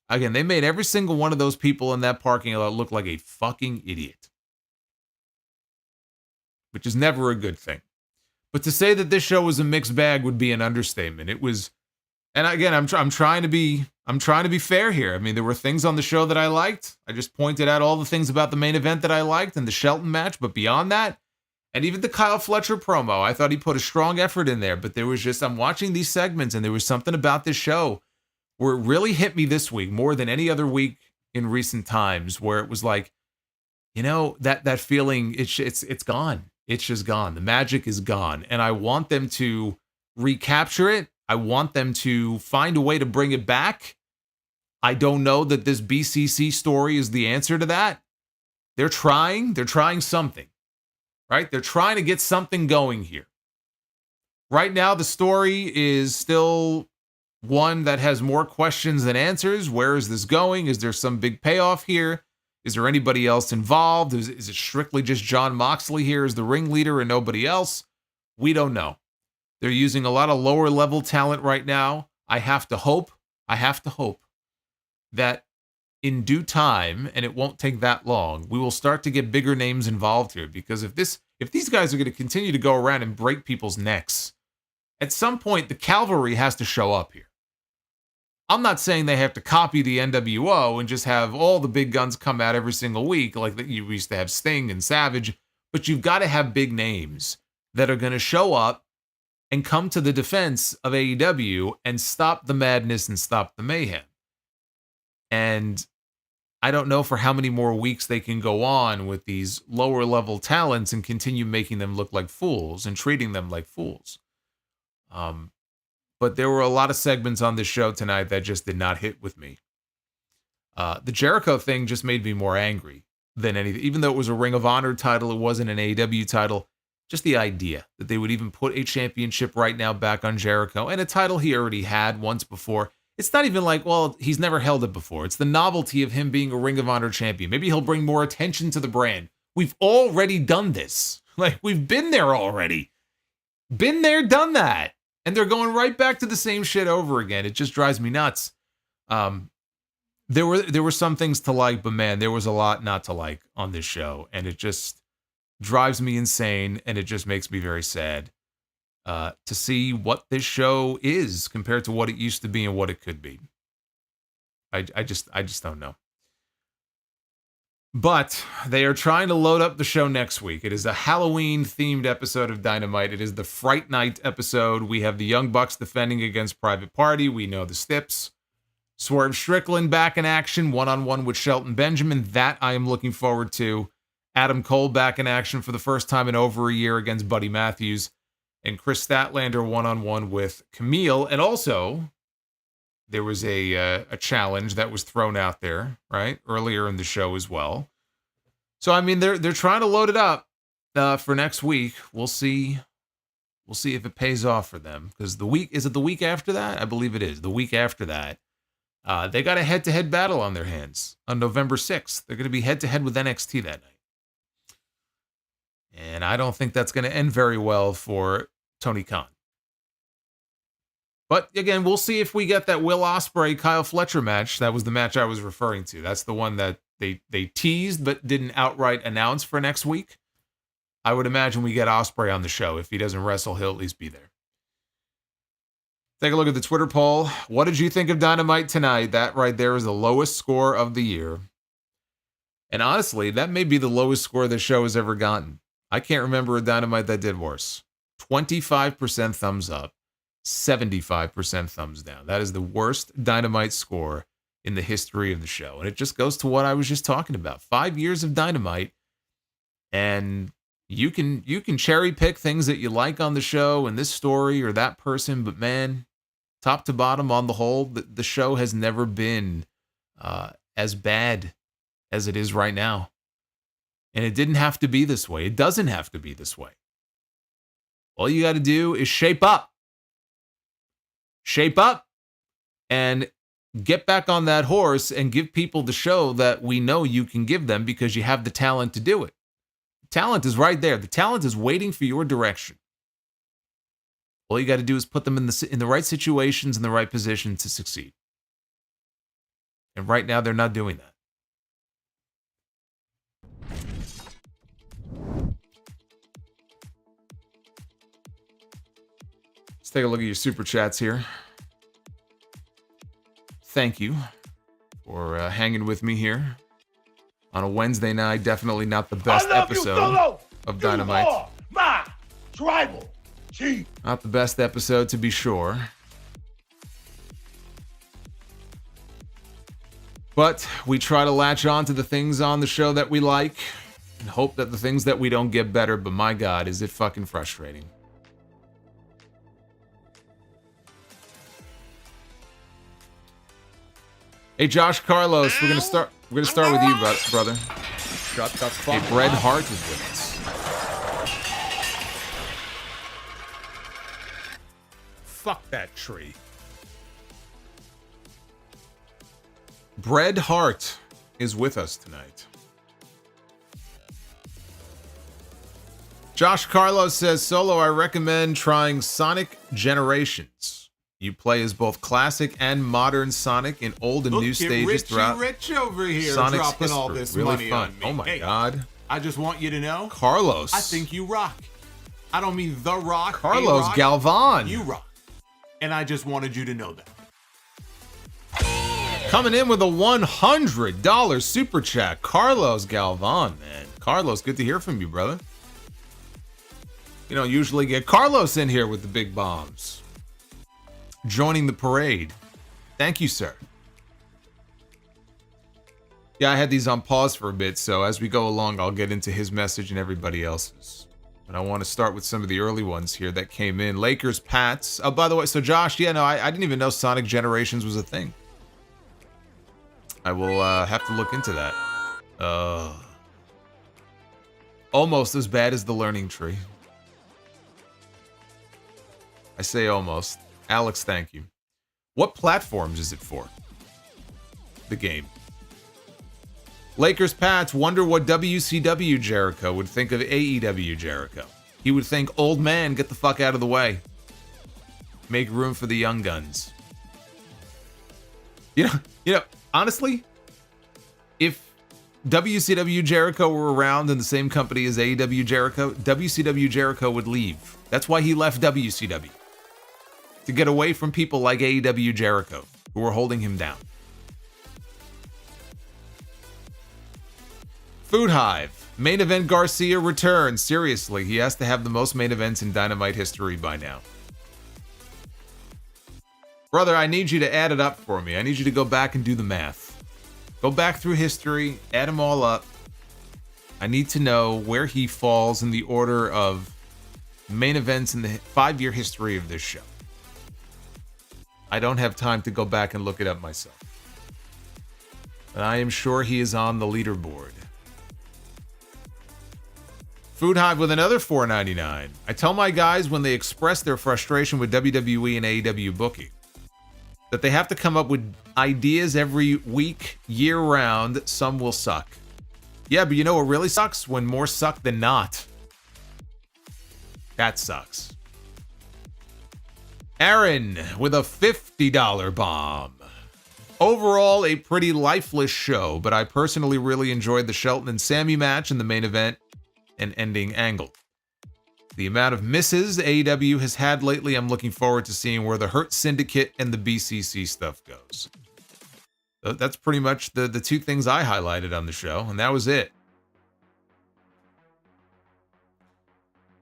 Again, they made every single one of those people in that parking lot look like a fucking idiot, which is never a good thing. But to say that this show was a mixed bag would be an understatement. It was, and again, I'm trying to be fair here. I mean, there were things on the show that I liked. I just pointed out all the things about the main event that I liked and the Shelton match. But beyond that, and even the Kyle Fletcher promo, I thought he put a strong effort in there. But there was just, I'm watching these segments and there was something about this show where it really hit me this week more than any other week in recent times, where it was like, you know, that feeling, it's gone. It's just gone. The magic is gone. And I want them to recapture it. I want them to find a way to bring it back. I don't know that this BCC story is the answer to that. They're trying something, right? They're trying to get something going here. Right now, the story is still one that has more questions than answers. Where is this going? Is there some big payoff here? Is there anybody else involved? Is it strictly just Jon Moxley here as the ringleader and nobody else? We don't know. They're using a lot of lower level talent right now. I have to hope that in due time, and it won't take that long, we will start to get bigger names involved here. Because if these guys are going to continue to go around and break people's necks, at some point the cavalry has to show up here. I'm not saying they have to copy the NWO and just have all the big guns come out every single week like that you used to have Sting and Savage, but you've got to have big names that are going to show up and come to the defense of AEW and stop the madness and stop the mayhem. And I don't know for how many more weeks they can go on with these lower level talents and continue making them look like fools and treating them like fools. But there were a lot of segments on this show tonight that just did not hit with me. The Jericho thing just made me more angry than anything. Even though it was a Ring of Honor title, it wasn't an AEW title. Just the idea that they would even put a championship right now back on Jericho and a title he already had once before. It's not even like, well, he's never held it before. It's the novelty of him being a Ring of Honor champion. Maybe he'll bring more attention to the brand. We've already done this. Like, we've been there already. Been there, done that. And they're going right back to the same shit over again. It just drives me nuts. There were some things to like, but man, there was a lot not to like on this show. And it just drives me insane. And it just makes me very sad to see what this show is compared to what it used to be and what it could be. I just don't know. But they are trying to load up the show next week. It is a Halloween-themed episode of Dynamite. It is the Fright Night episode. We have the Young Bucks defending against Private Party. We know the Stips. Swerve Strickland back in action, one-on-one with Shelton Benjamin. That I am looking forward to. Adam Cole back in action for the first time in over a year against Buddy Matthews. And Chris Statlander one-on-one with Camille. And also, there was a challenge that was thrown out there, right, earlier in the show as well. So I mean, they're trying to load it up for next week. We'll see if it pays off for them. Because the week after that? I believe it is the week after that. They got a head-to-head battle on their hands on November 6th. They're going to be head-to-head with NXT that night, and I don't think that's going to end very well for Tony Khan. But again, we'll see if we get that Will Ospreay Kyle Fletcher match. That was the match I was referring to. That's the one that they teased but didn't outright announce for next week. I would imagine we get Ospreay on the show. If he doesn't wrestle, he'll at least be there. Take a look at the Twitter poll. What did you think of Dynamite tonight? That right there is the lowest score of the year. And honestly, that may be the lowest score the show has ever gotten. I can't remember a Dynamite that did worse. 25% thumbs up. 75% thumbs down. That is the worst Dynamite score in the history of the show. And it just goes to what I was just talking about. 5 years of Dynamite, and you can cherry pick things that you like on the show and this story or that person, but man, top to bottom on the whole, the show has never been as bad as it is right now. And it didn't have to be this way. It doesn't have to be this way. All you got to do is shape up. Shape up and get back on that horse and give people the show that we know you can give them because you have the talent to do it. Talent is right there. The talent is waiting for your direction. All you got to do is put them in the right situations, in the right position to succeed. And right now, they're not doing that. Let's take a look at your super chats here. Thank you for hanging with me here on a Wednesday night. Definitely not the best episode of Dynamite. You are my tribal chief. Not the best episode, to be sure. But we try to latch on to the things on the show that we like and hope that the things that we don't get better. But my God, is it fucking frustrating. Hey, Josh Carlos, we're gonna start with you, brother. Shut the fuck Hey, Bret up. Hart is with us. Fuck that tree. Bret Hart is with us tonight. Josh Carlos says, Solo, I recommend trying Sonic Generations. You play as both classic and modern Sonic in old and new stages throughout Rich over here Sonic's dropping history. all this Really money fun. on me. Oh my Hey, God. I just want you to know, Carlos. I think you rock. I don't mean The Rock. Carlos A-Rock. Galvan. You rock. And I just wanted you to know that. Coming in with a $100 super chat. Carlos Galvan, man. Carlos, good to hear from you, brother. You don't usually get Carlos in here with the big bombs. Joining the parade. Thank you, sir. Yeah, I had these on pause for a bit, so as we go along, I'll get into his message and everybody else's. But I want to start with some of the early ones here that came in. Lakers, Pats. Oh, by the way, so Josh, yeah, no, I didn't even know Sonic Generations was a thing. I will have to look into that. Almost as bad as the Learning Tree. I say almost. Alex, thank you. What platforms is it for? The game. Lakers Pats wonder what WCW Jericho would think of AEW Jericho. He would think, old man, get the fuck out of the way. Make room for the young guns. You know, honestly, if WCW Jericho were around in the same company as AEW Jericho, WCW Jericho would leave. That's why he left WCW. To get away from people like AEW Jericho, who were holding him down. Food Hive. Main event Garcia returns. Seriously, he has to have the most main events in Dynamite history by now. Brother, I need you to add it up for me. I need you to go back and do the math. Go back through history, add them all up. I need to know where he falls in the order of main events in the 5-year history of this show. I don't have time to go back and look it up myself. But I am sure he is on the leaderboard. Food Hive with another $4.99. I tell my guys when they express their frustration with WWE and AEW booking that they have to come up with ideas every week, year-round. Some will suck. Yeah, but you know what really sucks? When more suck than not. That sucks. Aaron with a $50 bomb. Overall, a pretty lifeless show, but I personally really enjoyed the Shelton and Sammy match in the main event and ending angle. The amount of misses AEW has had lately, I'm looking forward to seeing where the Hurt Syndicate and the BCC stuff goes. So that's pretty much the two things I highlighted on the show, and that was it.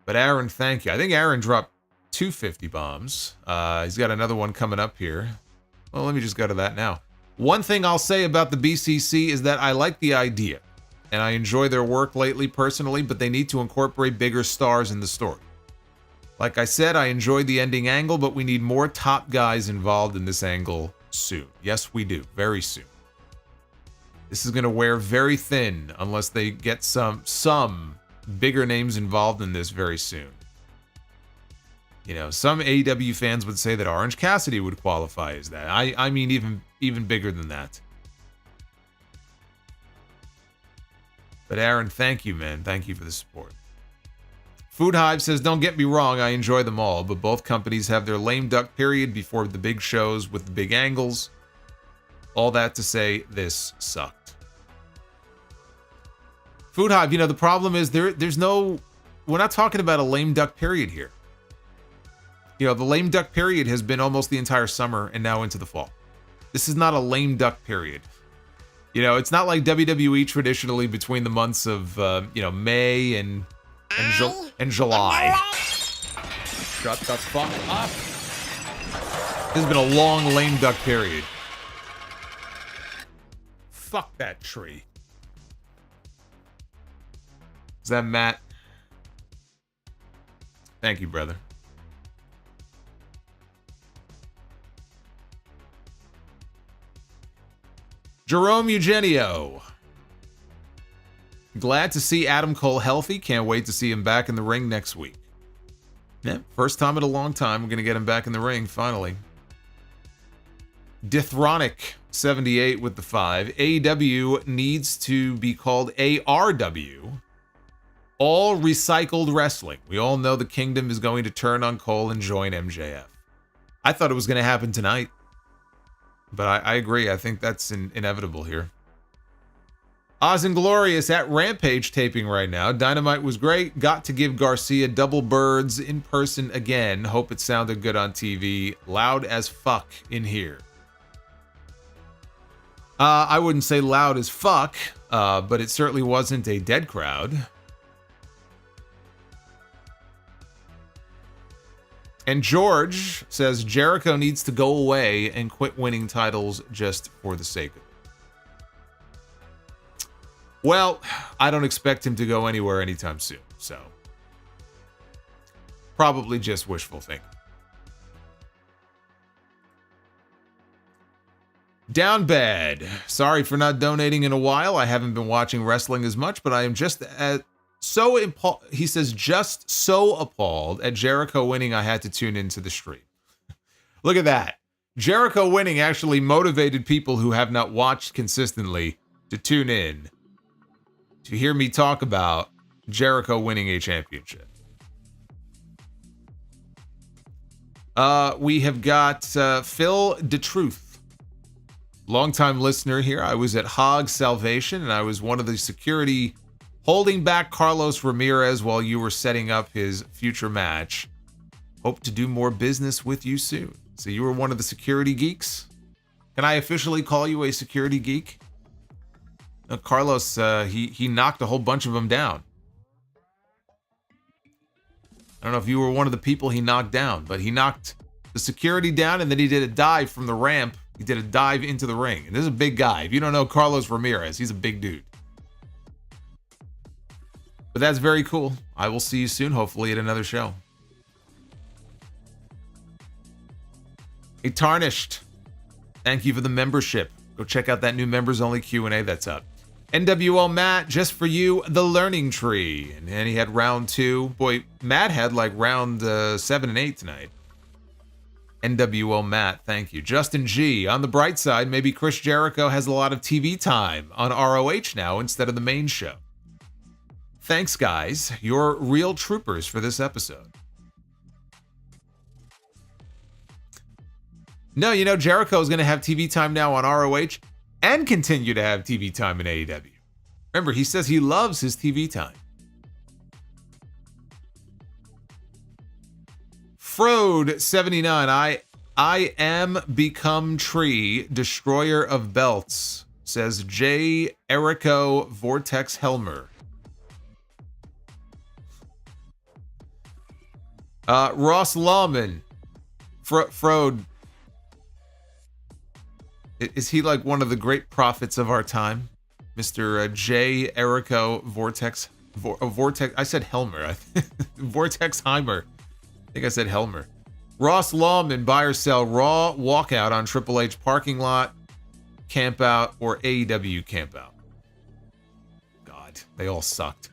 But Aaron, thank you. I think Aaron dropped 250 bombs. He's got another one coming up here. Well, let me just go to that now. One thing I'll say about the BCC is that I like the idea, and I enjoy their work lately personally, but they need to incorporate bigger stars in the story. Like I said, I enjoyed the ending angle, but we need more top guys involved in this angle soon. Yes, we do. Very soon. This is going to wear very thin unless they get some bigger names involved in this very soon. You know, some AEW fans would say that Orange Cassidy would qualify as that. I mean even bigger than that. But Aaron, thank you, man. Thank you for the support. Food Hive says, don't get me wrong, I enjoy them all, but both companies have their lame duck period before the big shows with the big angles. All that to say, this sucked. Food Hive, you know, the problem is there's no... We're not talking about a lame duck period here. You know, the lame duck period has been almost the entire summer and now into the fall. This is not a lame duck period. You know, it's not like WWE traditionally between the months of, you know, May and July. Shut the fuck up. This has been a long lame duck period. Fuck that tree. Is that Matt? Thank you, brother. Jerome Eugenio. Glad to see Adam Cole healthy. Can't wait to see him back in the ring next week. Yeah, first time in a long time. We're going to get him back in the ring, finally. Dithronic78 with the 5. AEW needs to be called ARW. All recycled wrestling. We all know the Kingdom is going to turn on Cole and join MJF. I thought it was going to happen tonight. But I agree. I think that's inevitable here. Oz and Glorious at Rampage taping right now. Dynamite was great. Got to give Garcia double birds in person again. Hope it sounded good on TV. Loud as fuck in here. I wouldn't say loud as fuck, but it certainly wasn't a dead crowd. And George says Jericho needs to go away and quit winning titles just for the sake of it. Well, I don't expect him to go anywhere anytime soon, so probably just wishful thinking. Down bad. Sorry for not donating in a while. I haven't been watching wrestling as much, but I am just he says, just so appalled at Jericho winning, I had to tune into the stream. Look at that. Jericho winning actually motivated people who have not watched consistently to tune in to hear me talk about Jericho winning a championship. We have got Phil DeTruth, longtime listener here. I was at Hog Salvation, and I was one of the security holding back Carlos Ramirez while you were setting up his future match. Hope to do more business with you soon. So you were one of the security geeks? Can I officially call you a security geek? Carlos, he knocked a whole bunch of them down. I don't know if you were one of the people he knocked down, but he knocked the security down, and then he did a dive from the ramp. He did a dive into the ring. And this is a big guy. If you don't know Carlos Ramirez, he's a big dude. But that's very cool. I will see you soon, hopefully at another show. Hey, Tarnished, thank you for the membership. Go check out that new members only Q&A that's up. NWL Matt, just for you, the learning tree. And then he had round 2. Boy, Matt had like round 7 and 8 tonight. NWL Matt, thank you. Justin G, on the bright side, maybe Chris Jericho has a lot of TV time on ROH now instead of the main show. Thanks, guys. You're real troopers for this episode. No, you know, Jericho is going to have TV time now on ROH and continue to have TV time in AEW. Remember, he says he loves his TV time. Frode79, I am become tree, destroyer of belts, says J. Erico Vortex Helmer. Ross Lawman, Frode, is he like one of the great prophets of our time? Mr. J. Erico Vortex, Vortex, I said Helmer, Vortex Heimer, I think I said Helmer. Ross Lawman, buy or sell Raw walkout on Triple H parking lot. Camp Out, or AEW Camp Out? God, they all sucked.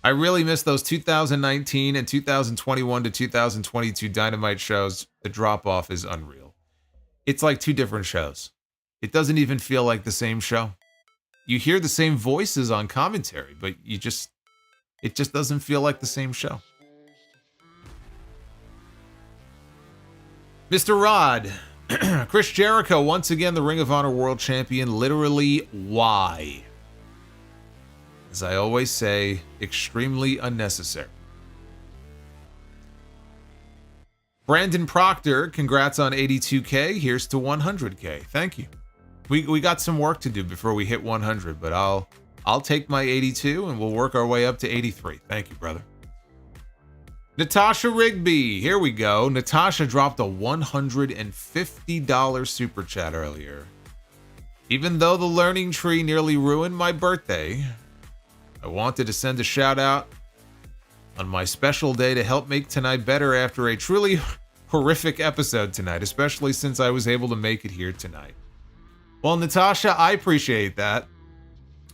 I really miss those 2019 and 2021 to 2022 Dynamite shows. The drop-off is unreal. It's like two different shows. It doesn't even feel like the same show. You hear the same voices on commentary, but it just doesn't feel like the same show. Mr. Rod, Chris Jericho, once again the Ring of Honor World Champion. Literally, why? As I always say, extremely unnecessary. Brandon Proctor, congrats on 82K. Here's to 100K. Thank you. We got some work to do before we hit 100, but I'll take my 82 and we'll work our way up to 83. Thank you, brother. Natasha Rigby, here we go. Natasha dropped a $150 super chat earlier. Even though the learning tree nearly ruined my birthday, I wanted to send a shout out on my special day to help make tonight better after a truly horrific episode tonight, especially since I was able to make it here tonight. Well, Natasha, I appreciate that.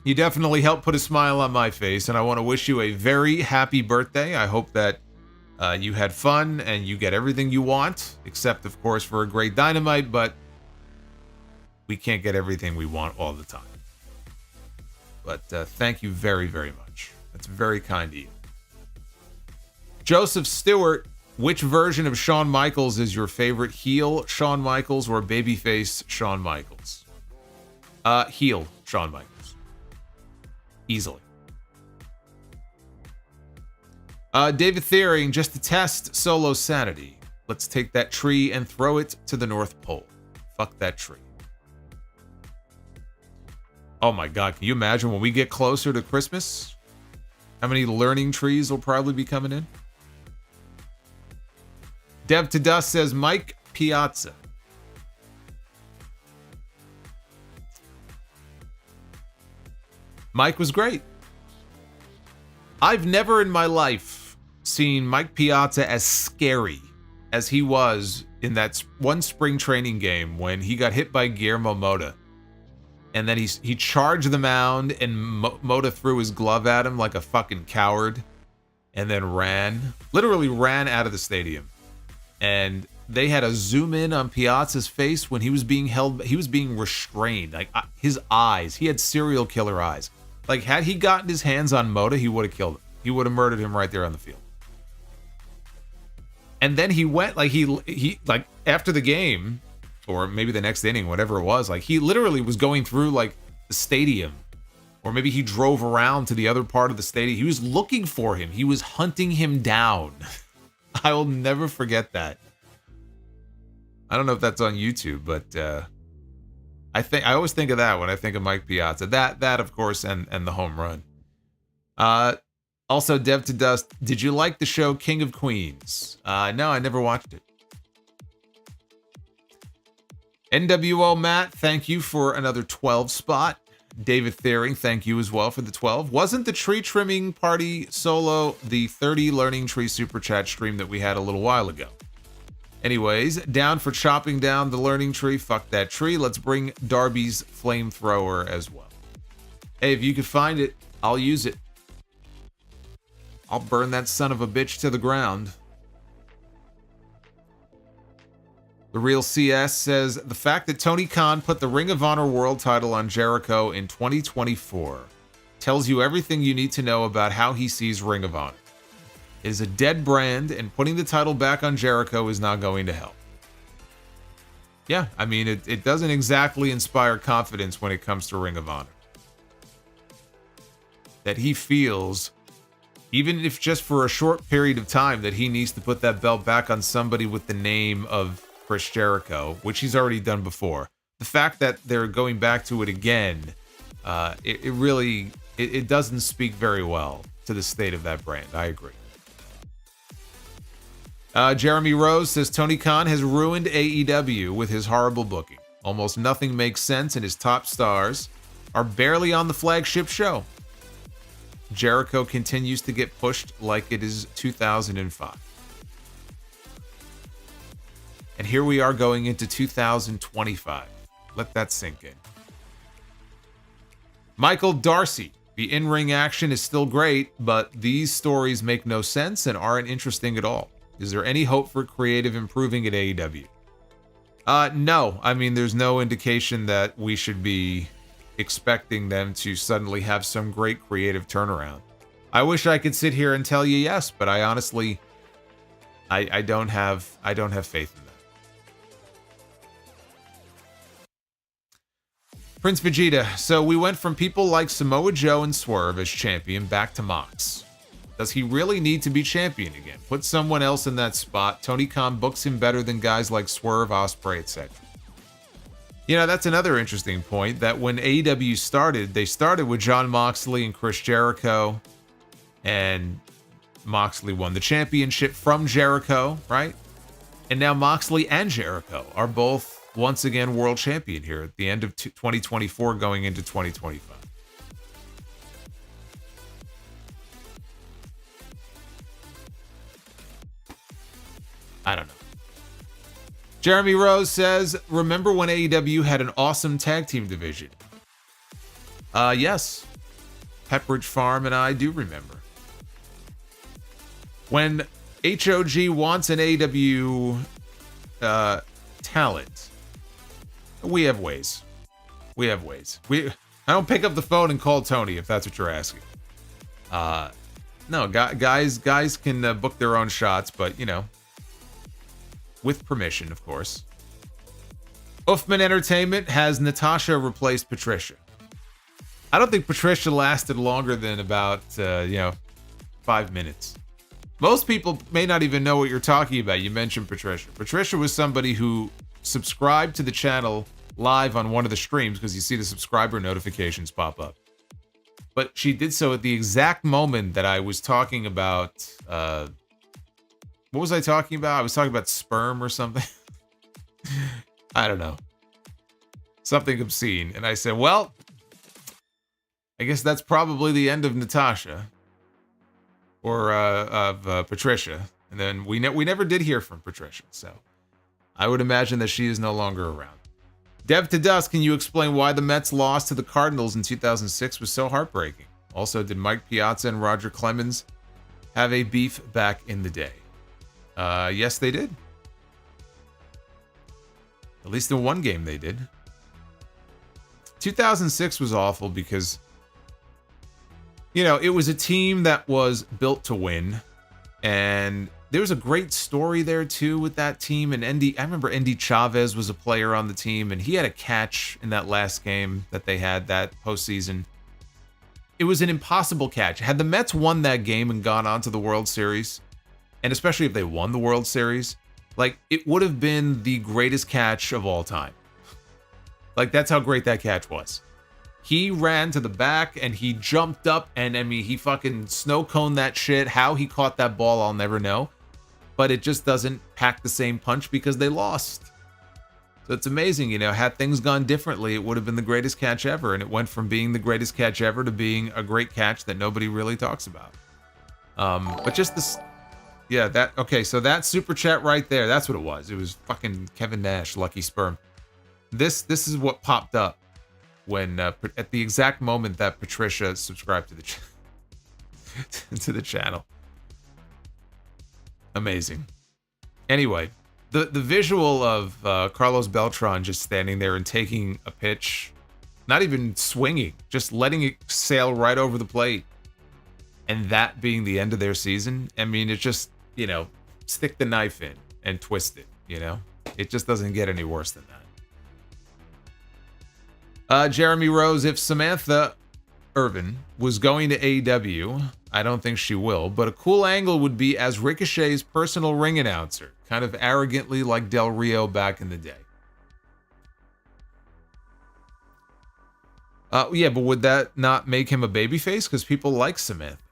You definitely helped put a smile on my face, and I want to wish you a very happy birthday. I hope that you had fun and you get everything you want, except, of course, for a great Dynamite, but we can't get everything we want all the time. But thank you very, very much. That's very kind of you. Joseph Stewart, which version of Shawn Michaels is your favorite? Heel Shawn Michaels or babyface Shawn Michaels? Heel Shawn Michaels. Easily. David Thiering, just to test Solo's sanity, let's take that tree and throw it to the North Pole. Fuck that tree. Oh my God, can you imagine when we get closer to Christmas? How many learning trees will probably be coming in? Dev to Dust says Mike Piazza. Mike was great. I've never in my life seen Mike Piazza as scary as he was in that one spring training game when he got hit by Guillermo Mota. And then he charged the mound and Mota threw his glove at him like a fucking coward and then ran. Literally ran out of the stadium. And they had a zoom in on Piazza's face when he was being held. He was being restrained. Like his eyes. He had serial killer eyes. Like had he gotten his hands on Mota, he would have killed him. He would have murdered him right there on the field. And then he went like he like after the game, or maybe the next inning, whatever it was, like he literally was going through like the stadium, or maybe he drove around to the other part of the stadium. He was looking for him. He was hunting him down. I will never forget that. I don't know if that's on YouTube, but I always think of that when I think of Mike Piazza. That of course, and the home run. Also, Dev to Dust, did you like the show King of Queens? No, I never watched it. NWO Matt, thank you for another 12 spot. David Thiering, thank you as well for the 12. Wasn't the tree trimming party solo the 30 Learning Tree Super Chat stream that we had a little while ago? Anyways, down for chopping down the Learning Tree. Fuck that tree. Let's bring Darby's flamethrower as well. Hey, if you could find it, I'll use it. I'll burn that son of a bitch to the ground. The Real CS says, the fact that Tony Khan put the Ring of Honor World title on Jericho in 2024 tells you everything you need to know about how he sees Ring of Honor. It is a dead brand, and putting the title back on Jericho is not going to help. Yeah, I mean, it doesn't exactly inspire confidence when it comes to Ring of Honor. That he feels, even if just for a short period of time, that he needs to put that belt back on somebody with the name of Chris Jericho, which he's already done before. The fact that they're going back to it again, it really doesn't speak very well to the state of that brand. I agree. Jeremy Rose says Tony Khan has ruined AEW with his horrible booking. Almost nothing makes sense, and his top stars are barely on the flagship show. Jericho continues to get pushed like it is 2005. And here we are going into 2025. Let that sink in. Michael Darcy. The in-ring action is still great, but these stories make no sense and aren't interesting at all. Is there any hope for creative improving at AEW? No. I mean, there's no indication that we should be expecting them to suddenly have some great creative turnaround. I wish I could sit here and tell you yes, but I honestly, I don't have faith in that. Prince Vegeta, so we went from people like Samoa Joe and Swerve as champion back to Mox. Does he really need to be champion again? Put someone else in that spot. Tony Khan books him better than guys like Swerve, Ospreay, etc. You know, that's another interesting point, that when AEW started, they started with Jon Moxley and Chris Jericho, and Moxley won the championship from Jericho, right? And now Moxley and Jericho are both once again world champion here at the end of 2024 going into 2025. I don't know. Jeremy Rose says, remember when AEW had an awesome tag team division? Yes. Pepperidge Farm and I do remember. When HOG wants an AEW talent, we have ways. We have ways. I don't pick up the phone and call Tony if that's what you're asking. No, guys can book their own shots, but you know, with permission, of course. Uffman Entertainment has Natasha replaced Patricia. I don't think Patricia lasted longer than about 5 minutes. Most people may not even know what you're talking about. You mentioned Patricia. Patricia was somebody who subscribed to the channel live on one of the streams because you see the subscriber notifications pop up. But she did so at the exact moment that I was talking about. What was I talking about? I was talking about sperm or something. I don't know. Something obscene. And I said, well, I guess that's probably the end of Natasha. Or of Patricia. And then we never did hear from Patricia. So I would imagine that she is no longer around. Dev to Dust, can you explain why the Mets loss to the Cardinals in 2006 was so heartbreaking? Also, did Mike Piazza and Roger Clemens have a beef back in the day? Yes, they did. At least in one game they did. 2006 was awful because, you know, it was a team that was built to win. And there was a great story there, too, with that team. And I remember Andy Chavez was a player on the team, and he had a catch in that last game that they had that postseason. It was an impossible catch. Had the Mets won that game and gone on to the World Series, and especially if they won the World Series, like, it would have been the greatest catch of all time. Like, that's how great that catch was. He ran to the back and he jumped up and, I mean, he fucking snow coned that shit. How he caught that ball, I'll never know. But it just doesn't pack the same punch because they lost. So it's amazing, you know, had things gone differently, it would have been the greatest catch ever. And it went from being the greatest catch ever to being a great catch that nobody really talks about. But just this, yeah, that, okay, so that super chat right there, that's what it was. It was fucking Kevin Nash, Lucky Sperm. This is what popped up when at the exact moment that Patricia subscribed to the to the channel. Amazing. Anyway, the visual of Carlos Beltran just standing there and taking a pitch, not even swinging, just letting it sail right over the plate, and that being the end of their season. I mean, it's just, you know, stick the knife in and twist it, you know? It just doesn't get any worse than that. Jeremy Rose, if Samantha Irvin was going to AEW, I don't think she will, but a cool angle would be as Ricochet's personal ring announcer, kind of arrogantly like Del Rio back in the day. Yeah, but would that not make him a babyface? Because people like Samantha.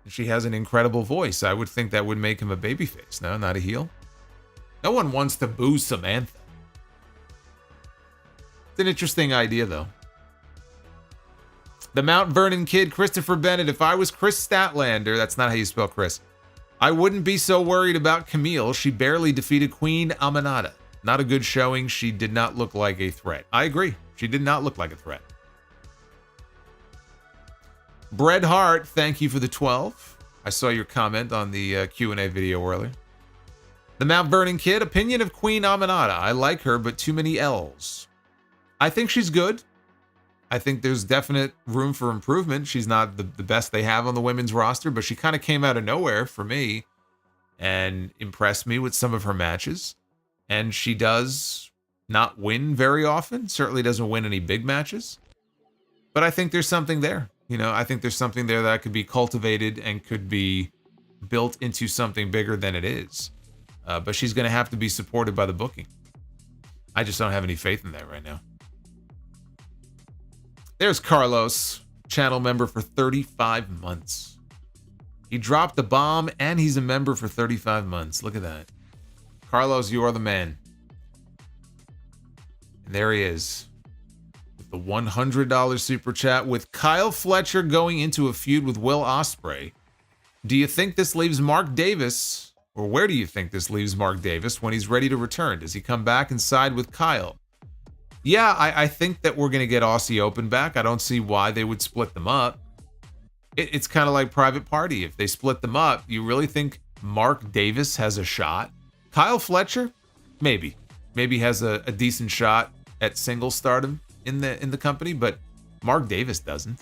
She has an incredible voice. I would think that would make him a babyface. No, not a heel. No one wants to boo Samantha. It's an interesting idea, though. The Mount Vernon kid, Christopher Bennett. If I was Chris Statlander, that's not how you spell Chris, I wouldn't be so worried about Camille. She barely defeated Queen Aminata. Not a good showing. She did not look like a threat. I agree. She did not look like a threat. Bret Hart, thank you for the 12. I saw your comment on the Q&A video earlier. The Mount Vernon Kid, opinion of Queen Aminata. I like her, but too many L's. I think she's good. I think there's definite room for improvement. She's not the best they have on the women's roster, but she kind of came out of nowhere for me and impressed me with some of her matches. And she does not win very often. Certainly doesn't win any big matches. But I think there's something there. You know, I think there's something there that could be cultivated and could be built into something bigger than it is. But she's going to have to be supported by the booking. I just don't have any faith in that right now. There's Carlos, channel member for 35 months. He dropped the bomb and he's a member for 35 months. Look at that. Carlos, you are the man. And there he is. With the $100 super chat with Kyle Fletcher going into a feud with Will Ospreay. Do you think this leaves Mark Davis, or where do you think this leaves Mark Davis when he's ready to return? Does he come back and side with Kyle? Yeah, I think that we're going to get Aussie Open back. I don't see why they would split them up. It's kind of like Private Party. If they split them up, you really think Mark Davis has a shot? Kyle Fletcher? Maybe. Maybe has a decent shot at single stardom in the company, but Mark Davis doesn't.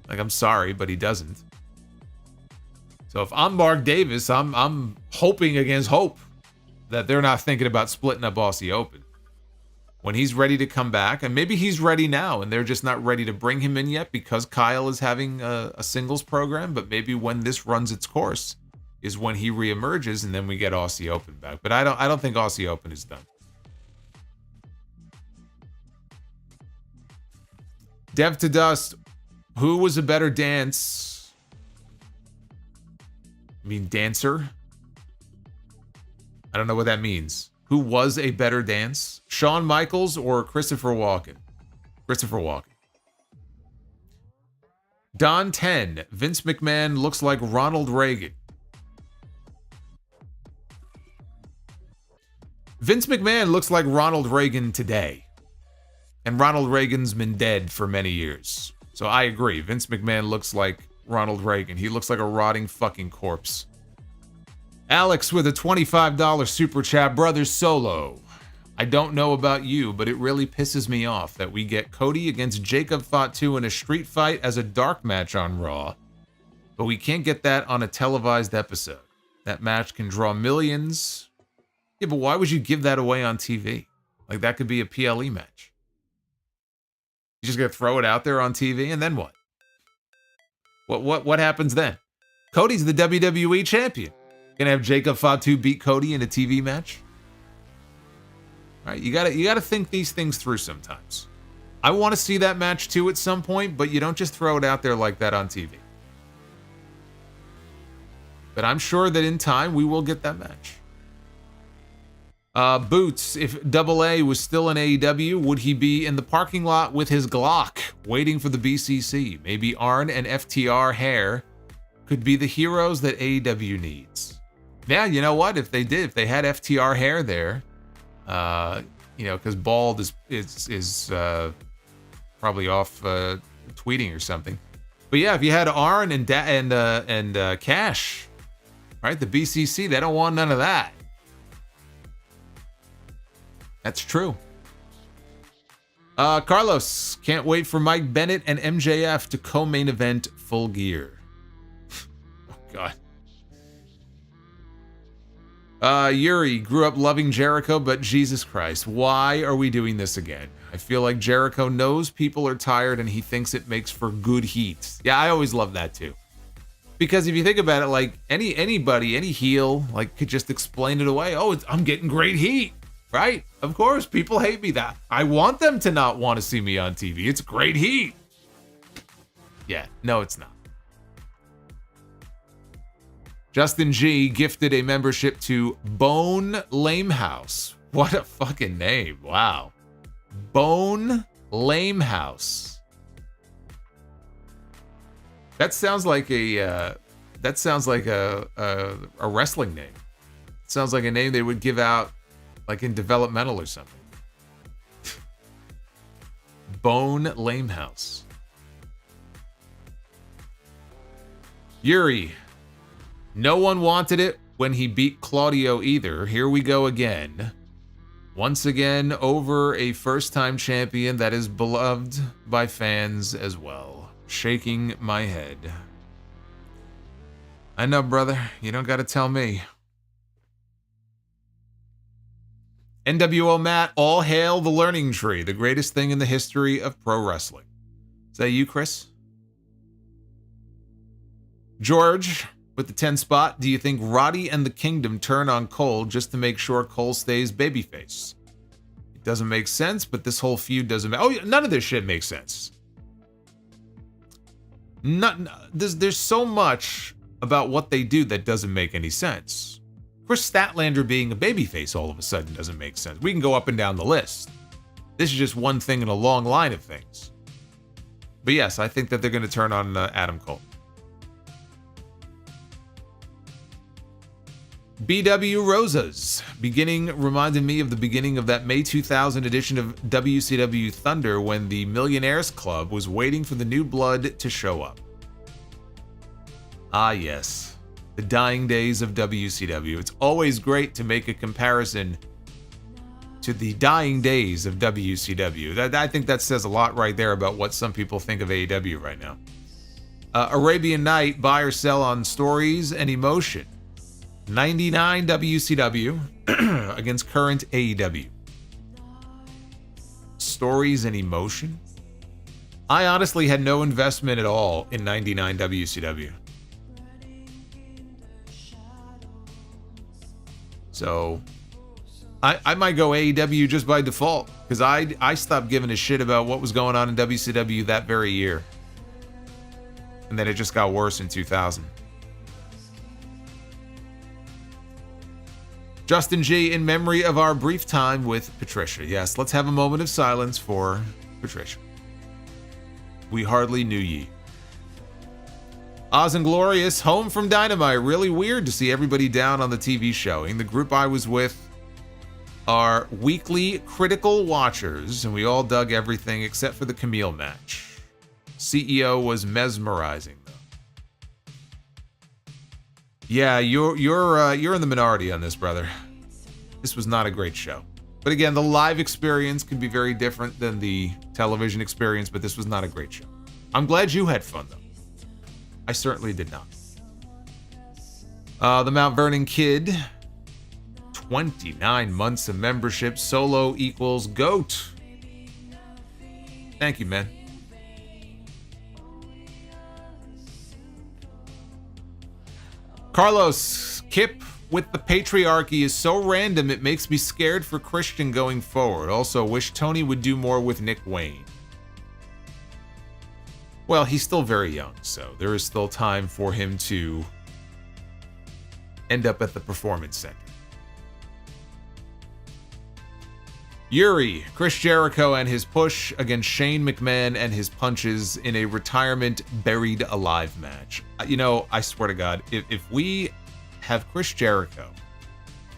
Like, I'm sorry, but he doesn't. So if I'm Mark Davis, I'm hoping against hope that they're not thinking about splitting up Aussie Open. When he's ready to come back, and maybe he's ready now and they're just not ready to bring him in yet because Kyle is having a singles program, but maybe when this runs its course is when he reemerges and then we get Aussie Open back. But I don't think Aussie Open is done. Dev to Dust, who was a better dancer? I don't know what that means. Who was a better dance? Shawn Michaels or Christopher Walken? Christopher Walken. Don 10. Vince McMahon looks like Ronald Reagan. Vince McMahon looks like Ronald Reagan today. And Ronald Reagan's been dead for many years. So I agree. Vince McMahon looks like Ronald Reagan. He looks like a rotting fucking corpse. Alex with a $25 super chat. Brother Solo. I don't know about you, but it really pisses me off that we get Cody against Jacob Fatu in a street fight as a dark match on Raw, but we can't get that on a televised episode. That match can draw millions. Yeah, but why would you give that away on TV? Like, that could be a PLE match. You just gonna throw it out there on TV, and then what? What happens then? Cody's the WWE champion. Gonna have Jacob Fatu beat Cody in a TV match? All right, you gotta think these things through sometimes. I want to see that match too at some point, but you don't just throw it out there like that on TV. But I'm sure that in time we will get that match. Boots, if Double A was still in AEW, would he be in the parking lot with his Glock, waiting for the BCC? Maybe Arn and FTR Hair could be the heroes that AEW needs. Yeah, you know what? If they had FTR Hair there, because Bald is probably off tweeting or something. But yeah, if you had Arn and Cash, right? The BCC, they don't want none of that. That's true. Carlos, can't wait for Mike Bennett and MJF to co-main event Full Gear. Oh, God. Yuri, grew up loving Jericho, but Jesus Christ, why are we doing this again? I feel like Jericho knows people are tired and he thinks it makes for good heat. Yeah, I always love that too. Because if you think about it, like anybody, any heel, like could just explain it away. Oh, I'm getting great heat. Right? Of course, people hate me. That I want them to not want to see me on TV. It's great heat. Yeah, no, it's not. Justin G gifted a membership to Bone Lamehouse. What a fucking name. Wow. Bone Lamehouse. That sounds like a wrestling name. It sounds like a name they would give out like in developmental or something. Bone Lamehouse. Yuri. No one wanted it when he beat Claudio either. Here we go again. Once again, over a first-time champion that is beloved by fans as well. Shaking my head. I know, brother. You don't gotta tell me. NWO Matt, all hail the learning tree, the greatest thing in the history of pro wrestling. Is that you, Chris? George, with the 10 spot, do you think Roddy and the Kingdom turn on Cole just to make sure Cole stays babyface? It doesn't make sense, but this whole feud doesn't make... Oh, none of this shit makes sense. There's so much about what they do that doesn't make any sense. Chris Statlander being a babyface all of a sudden doesn't make sense. We can go up and down the list. This is just one thing in a long line of things. But yes, I think that they're going to turn on Adam Cole. BW Rosas. Beginning reminded me of the beginning of that May 2000 edition of WCW Thunder when the Millionaires Club was waiting for the new blood to show up. Ah, yes. The dying days of WCW. It's always great to make a comparison to the dying days of WCW. I think that says a lot right there about what some people think of AEW right now. Arabian Night, buy or sell on stories and emotion. 99 WCW against current AEW. Stories and emotion? I honestly had no investment at all in 99 WCW. So, I might go AEW just by default, because I stopped giving a shit about what was going on in WCW that very year. And then it just got worse in 2000. Justin G, in memory of our brief time with Patricia. Yes, let's have a moment of silence for Patricia. We hardly knew ye. Oz and Glorious, home from Dynamite. Really weird to see everybody down on the TV showing. The group I was with are weekly critical watchers, and we all dug everything except for the Camille match. CEO was mesmerizing, though. Yeah, you're in the minority on this, brother. This was not a great show. But again, the live experience can be very different than the television experience, but this was not a great show. I'm glad you had fun, though. I certainly did not. The Mount Vernon Kid. 29 months of membership. Solo equals GOAT. Thank you, man. Carlos, Kip with the Patriarchy is so random it makes me scared for Christian going forward. Also, wish Tony would do more with Nick Wayne. Well, he's still very young, so there is still time for him to end up at the Performance Center. Yuri, Chris Jericho and his push against Shane McMahon and his punches in a retirement buried alive match. You know, I swear to God, if we have Chris Jericho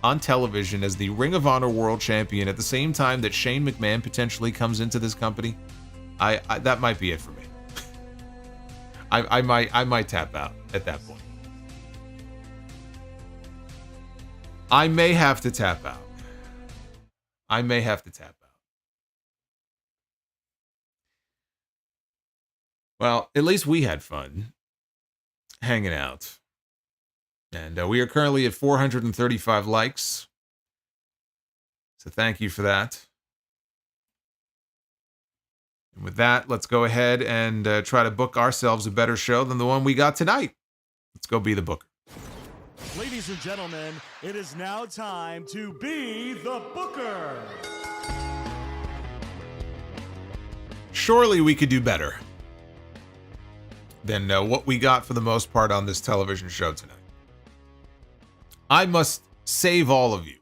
on television as the Ring of Honor World Champion at the same time that Shane McMahon potentially comes into this company, I that might be it for me. I might tap out at that point. I may have to tap out. Well, at least we had fun hanging out. And we are currently at 435 likes. So thank you for that. And with that, let's go ahead and try to book ourselves a better show than the one we got tonight. Let's go be the booker. Ladies and gentlemen, it is now time to be the booker. Surely we could do better than what we got for the most part on this television show tonight. I must save all of you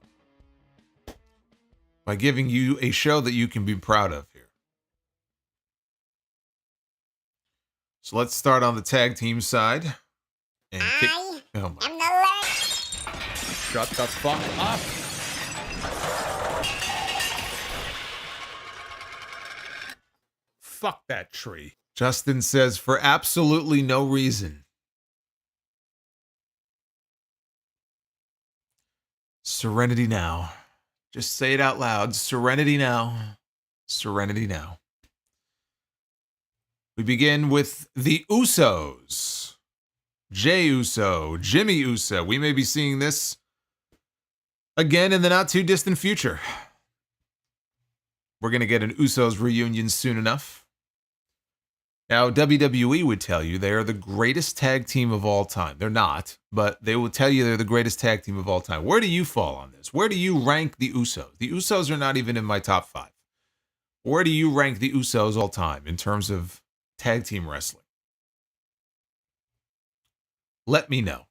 by giving you a show that you can be proud of here. So let's start on the tag team side. And I oh my. am the last. Shut the fuck up. Fuck that tree. Justin says, for absolutely no reason. Serenity now. Just say it out loud. Serenity now. Serenity now. We begin with the Usos. Jey Uso, Jimmy Uso. We may be seeing this again in the not too distant future. We're going to get an Usos reunion soon enough. Now, WWE would tell you they are the greatest tag team of all time. They're not, but they will tell you they're the greatest tag team of all time. Where do you fall on this? Where do you rank the Usos? The Usos are not even in my top 5. Where do you rank the Usos all time in terms of tag team wrestling? Let me know.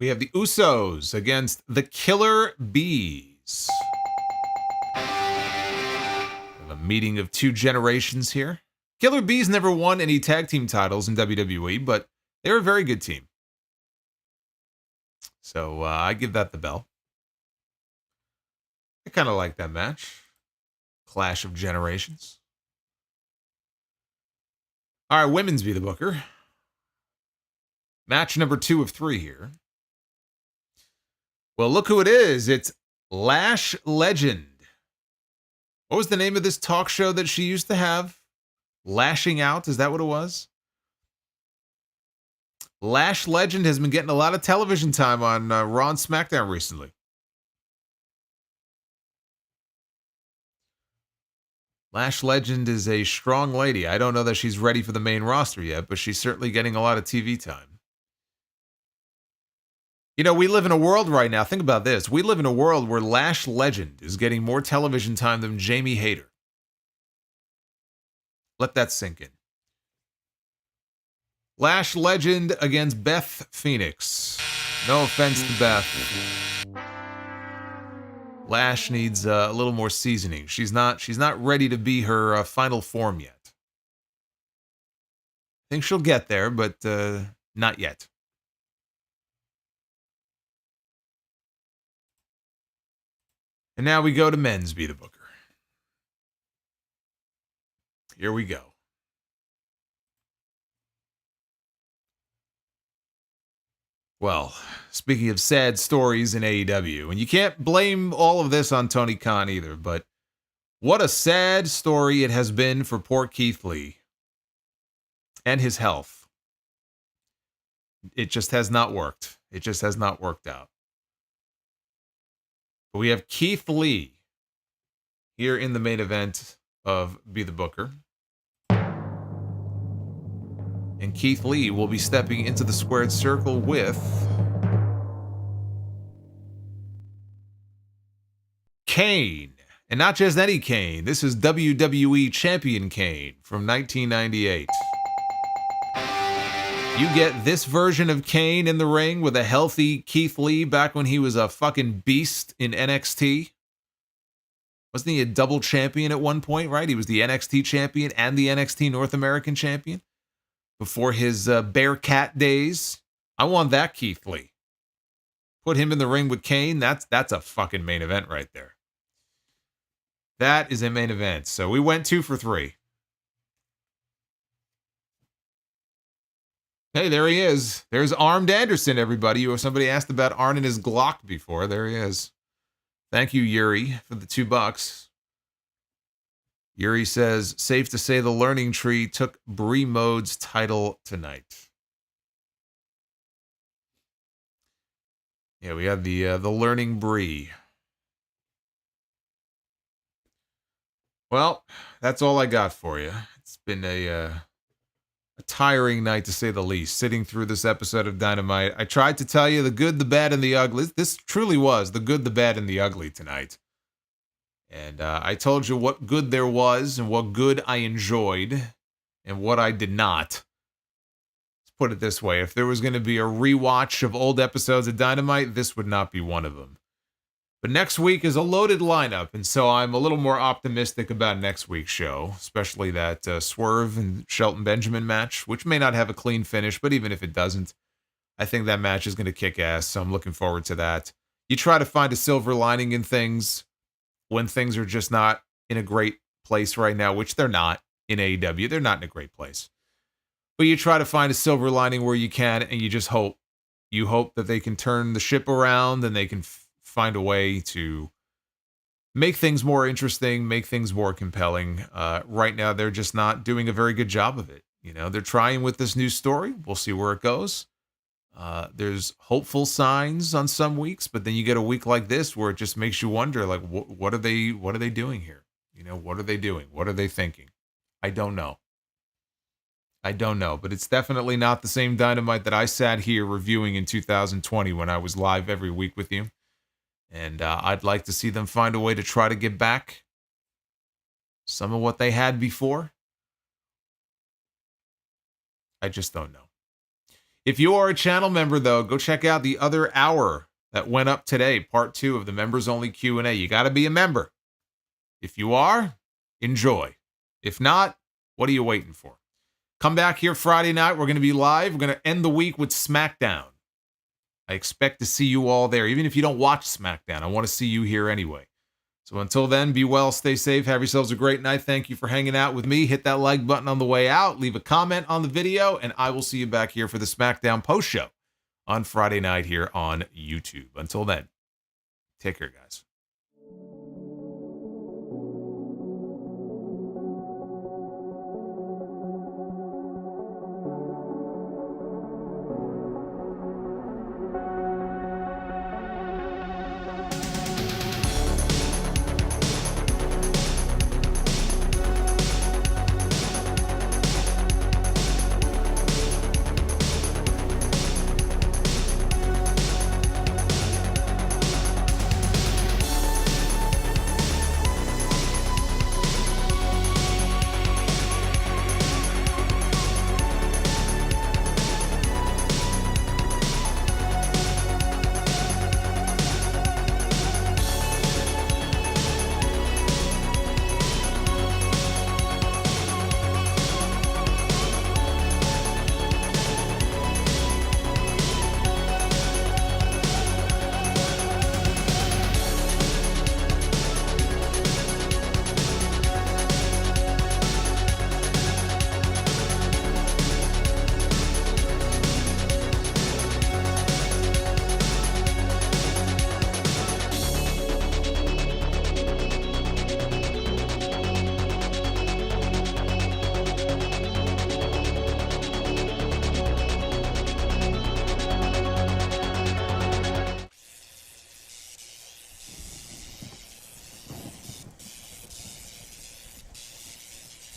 We have the Usos against the Killer Bees. A meeting of two generations here. Killer Bees never won any tag team titles in WWE, but they're a very good team. So I give that the bell. I kind of like that match. Clash of Generations. All right, women's be the booker. Match number 2 of 3 here. Well, look who it is. It's Lash Legend. What was the name of this talk show that she used to have? Lashing Out, is that what it was? Lash Legend has been getting a lot of television time on Raw and SmackDown recently. Lash Legend is a strong lady. I don't know that she's ready for the main roster yet, but she's certainly getting a lot of TV time. You know, we live in a world right now. Think about this. We live in a world where Lash Legend is getting more television time than Jamie Hayter. Let that sink in. Lash Legend against Beth Phoenix. No offense to Beth. Lash needs a little more seasoning. She's not ready to be her final form yet. I think she'll get there, but not yet. And now we go to men's be the booker. Here we go. Well, speaking of sad stories in AEW, and you can't blame all of this on Tony Khan either, but what a sad story it has been for poor Keith Lee and his health. It just has not worked. It just has not worked out. But we have Keith Lee here in the main event of Be the Booker. And Keith Lee will be stepping into the squared circle with Kane. And not just any Kane. This is WWE Champion Kane from 1998. You get this version of Kane in the ring with a healthy Keith Lee back when he was a fucking beast in NXT. Wasn't he a double champion at one point, right? He was the NXT champion and the NXT North American champion before his Bearcat days. I want that Keith Lee. Put him in the ring with Kane. That's a fucking main event right there. That is a main event. So we went 2 for 3. Hey, there he is. There's Armed Anderson, everybody. Somebody asked about Arn and his Glock before. There he is. Thank you, Yuri, for the $2. Yuri says, safe to say the Learning Tree took Brie Mode's title tonight. Yeah, we have the Learning Brie. Well, that's all I got for you. It's been a tiring night, to say the least, sitting through this episode of Dynamite. I tried to tell you the good, the bad, and the ugly. This truly was the good, the bad, and the ugly tonight. And I told you what good there was and what good I enjoyed and what I did not. Let's put it this way. If there was going to be a rewatch of old episodes of Dynamite, this would not be one of them. But next week is a loaded lineup, and so I'm a little more optimistic about next week's show, especially that Swerve and Shelton Benjamin match, which may not have a clean finish, but even if it doesn't, I think that match is going to kick ass, so I'm looking forward to that. You try to find a silver lining in things when things are just not in a great place right now, which they're not in AEW. They're not in a great place. But you try to find a silver lining where you can, and you just hope. You hope that they can turn the ship around and they can find a way to make things more interesting, make things more compelling. Right now, they're just not doing a very good job of it. You know, they're trying with this new story. We'll see where it goes. There's hopeful signs on some weeks, but then you get a week like this where it just makes you wonder, like, what are they doing here? You know, what are they doing? What are they thinking? I don't know. But it's definitely not the same Dynamite that I sat here reviewing in 2020 when I was live every week with you. And I'd like to see them find a way to try to get back some of what they had before. I just don't know. If you are a channel member, though, go check out the other hour that went up today, part 2 of the members-only Q&A. You got to be a member. If you are, enjoy. If not, what are you waiting for? Come back here Friday night. We're going to be live. We're going to end the week with SmackDown. I expect to see you all there. Even if you don't watch SmackDown, I want to see you here anyway. So until then, be well, stay safe, have yourselves a great night. Thank you for hanging out with me. Hit that like button on the way out. Leave a comment on the video, and I will see you back here for the SmackDown post show on Friday night here on YouTube. Until then, take care, guys.